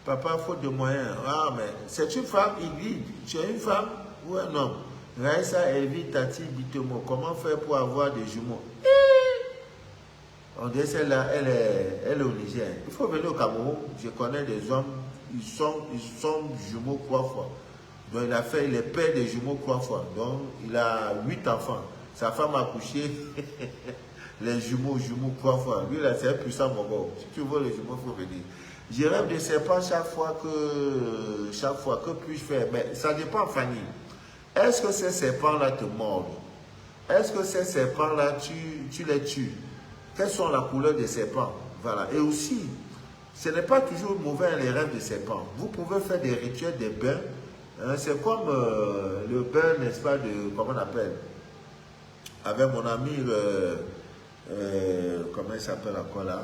Papa, faute de moyens. Ah, mais c'est une femme, Igride. Tu es une femme ou un homme? Raissa Elvi Tati Bitemo. Comment faire pour avoir des jumeaux? On dit celle-là, elle est au Niger. Il faut venir au Cameroun. Je connais des hommes, ils sont jumeaux 3 fois. Donc il est père des jumeaux 3 fois. Donc il a 8 enfants. Sa femme a accouché les jumeaux 3 fois. Lui là, c'est un puissant mongol. Si tu veux les jumeaux, il faut venir. Je rêve de serpents chaque fois que puis-je faire? Mais ça dépend, Fanny. Est-ce que ces serpents-là te mordent? Est-ce que ces serpents-là, tu les tues? Quelles sont la couleur des serpents? Voilà. Et aussi, ce n'est pas toujours mauvais les rêves de serpents. Vous pouvez faire des rituels, des bains. Hein, c'est comme le bain, n'est-ce pas, de, comment on appelle? Avec mon ami, comment il s'appelle encore là?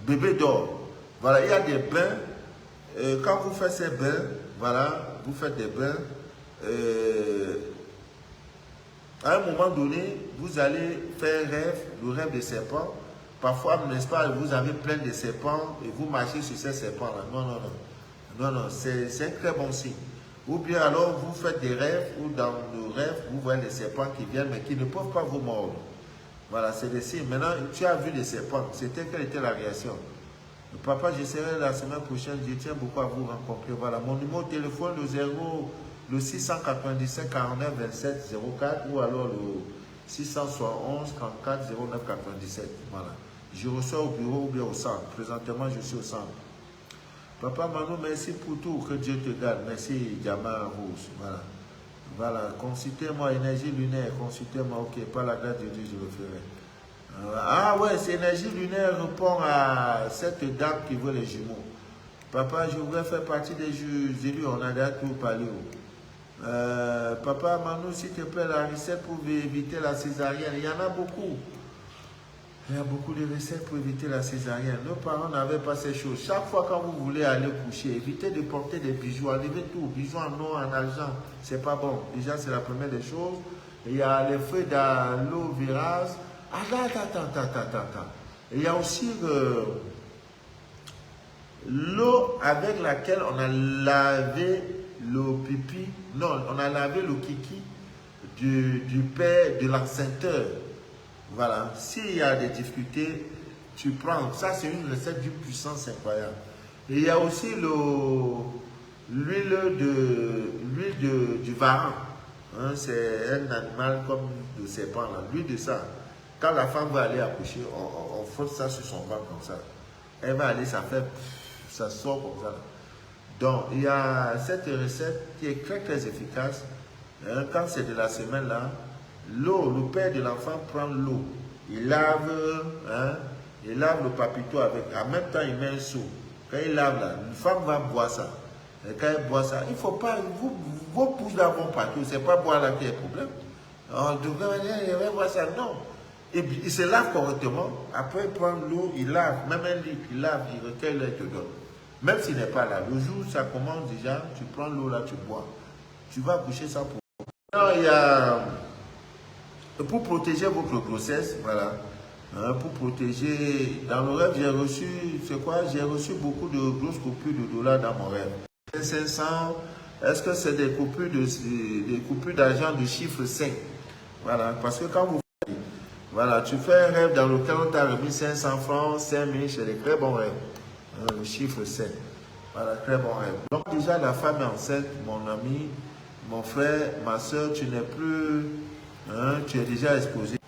Bébé d'or. Voilà, il y a des bains. Quand vous faites ces bains, voilà, vous faites des bains. À un moment donné, vous allez faire un rêve, le rêve des serpents. Parfois, n'est-ce pas, vous avez plein de serpents et vous marchez sur ces serpents-là. Non, non, non. Non, non, c'est un très bon signe. Ou bien alors, vous faites des rêves où dans le rêve, vous voyez les serpents qui viennent, mais qui ne peuvent pas vous mordre. Voilà, c'est des signes. Maintenant, tu as vu les serpents. Quelle était la réaction? Papa, je serai la semaine prochaine. Je tiens beaucoup à vous rencontrer. Voilà, mon numéro de téléphone, le 697 49 27 04 ou alors le 671 34 09 97. Voilà. Je reçois au bureau ou bien au centre. Présentement, je suis au centre. Papa Manu, merci pour tout. Que Dieu te garde. Merci, Diamant Rouge. Voilà. Voilà. Consultez-moi, énergie lunaire. Consultez-moi. Ok, par la grâce de Dieu, je le ferai. Ah ouais, c'est énergie lunaire répond à cette dame qui veut les jumeaux. Papa, je voudrais faire partie des élus. On a déjà tout parlé. Papa Manu, s'il te plaît, la recette pour éviter la césarienne. Il y en a beaucoup. Il y a beaucoup de recettes pour éviter la césarienne. Nos parents n'avaient pas ces choses. Chaque fois quand vous voulez aller coucher, évitez de porter des bijoux. Enlevez tout. Bijoux en or, en argent. C'est pas bon. Déjà, c'est la première des choses. Il y a les feuilles d'aloe vera. Attends. Il y a aussi l'eau avec laquelle on a lavé le pipi. Non, on a lavé le kiki du père de l'enceinteur. Voilà, s'il y a des difficultés, tu prends. Ça, c'est une recette d'une puissance incroyable. Et il y a aussi l'huile du varan. Hein, c'est un animal comme le serpent, l'huile de ça. Quand la femme va aller accoucher, on frotte ça sur son ventre comme ça. Elle va aller, ça sort comme ça. Donc, il y a cette recette qui est très très efficace. Hein, quand c'est de la semaine là, l'eau, le père de l'enfant prend l'eau, il lave le papito avec, en même temps il met un seau. Quand il lave là, une femme va boire ça. Et quand elle boit ça, il ne faut pas, vos pouces là vont partout, c'est pas boire là qui est le problème. On devrait venir boire ça, non. Et puis, il se lave correctement, après il prend l'eau, il lave, même un lit, il lave, il recueille là, il te donne. Même s'il n'est pas là, le jour où ça commence déjà, tu prends l'eau là, tu bois. Tu vas coucher ça pour. Alors, il y a. Pour protéger votre grossesse, voilà. Hein, pour protéger. Dans le rêve, j'ai reçu. C'est quoi? J'ai reçu beaucoup de grosses coupures de dollars dans mon rêve. 500. Est-ce que c'est des coupures d'argent de chiffre 5? Voilà. Parce que quand vous. Voilà, tu fais un rêve dans lequel on t'a remis 500 francs, 5000, c'est des très bons rêves. Hein, le chiffre 7. Voilà, très bon rêve. Donc, déjà, la femme est enceinte, mon ami, mon frère, ma soeur, tu n'es plus. Hein, tu es déjà exposé.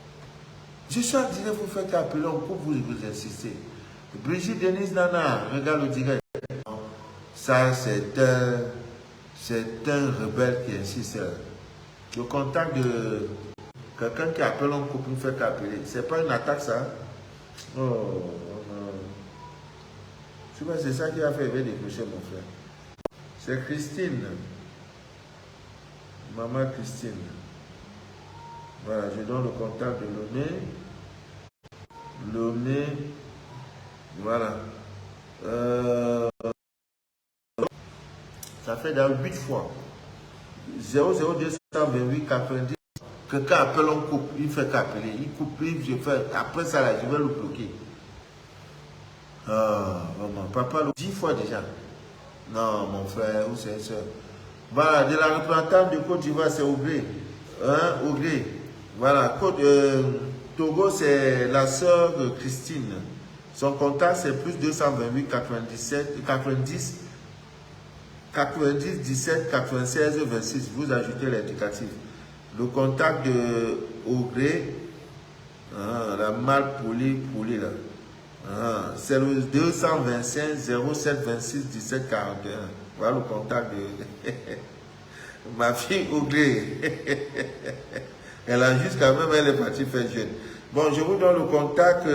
Je suis en direct, vous faites appeler pour vous insister. Brigitte Denise Nana, regarde le direct. Ça, c'est un rebelle qui insiste. Le contact de quelqu'un qui appelle un couple, vous faites appeler. C'est pas une attaque, ça. Oh, non. Tu vois, c'est ça qui a fait décrocher mon frère. C'est Christine. Maman Christine. Voilà, je donne le contact de Lomé. Voilà. Ça fait dans 8 fois. 00228 90. Quelqu'un appelle un couple, il fait qu'appeler. Il coupe, je fais. Après ça, là, je vais le bloquer. Ah, maman, papa, 10 fois déjà. Non, mon frère, ou c'est ça. Voilà, de la représentante de Côte d'Ivoire, c'est Ougré. Hein, Ougré. Voilà, Togo, c'est la sœur de Christine. Son contact, c'est plus 228 97 90 17 96 26. Vous ajoutez l'indicatif. Le contact de Ougré, la mal polie là. C'est le 225 07 26 17 41. Voilà le contact de ma fille Ougré. Elle a juste quand même, elle est partie faire jeune. Bon, je vous donne le contact.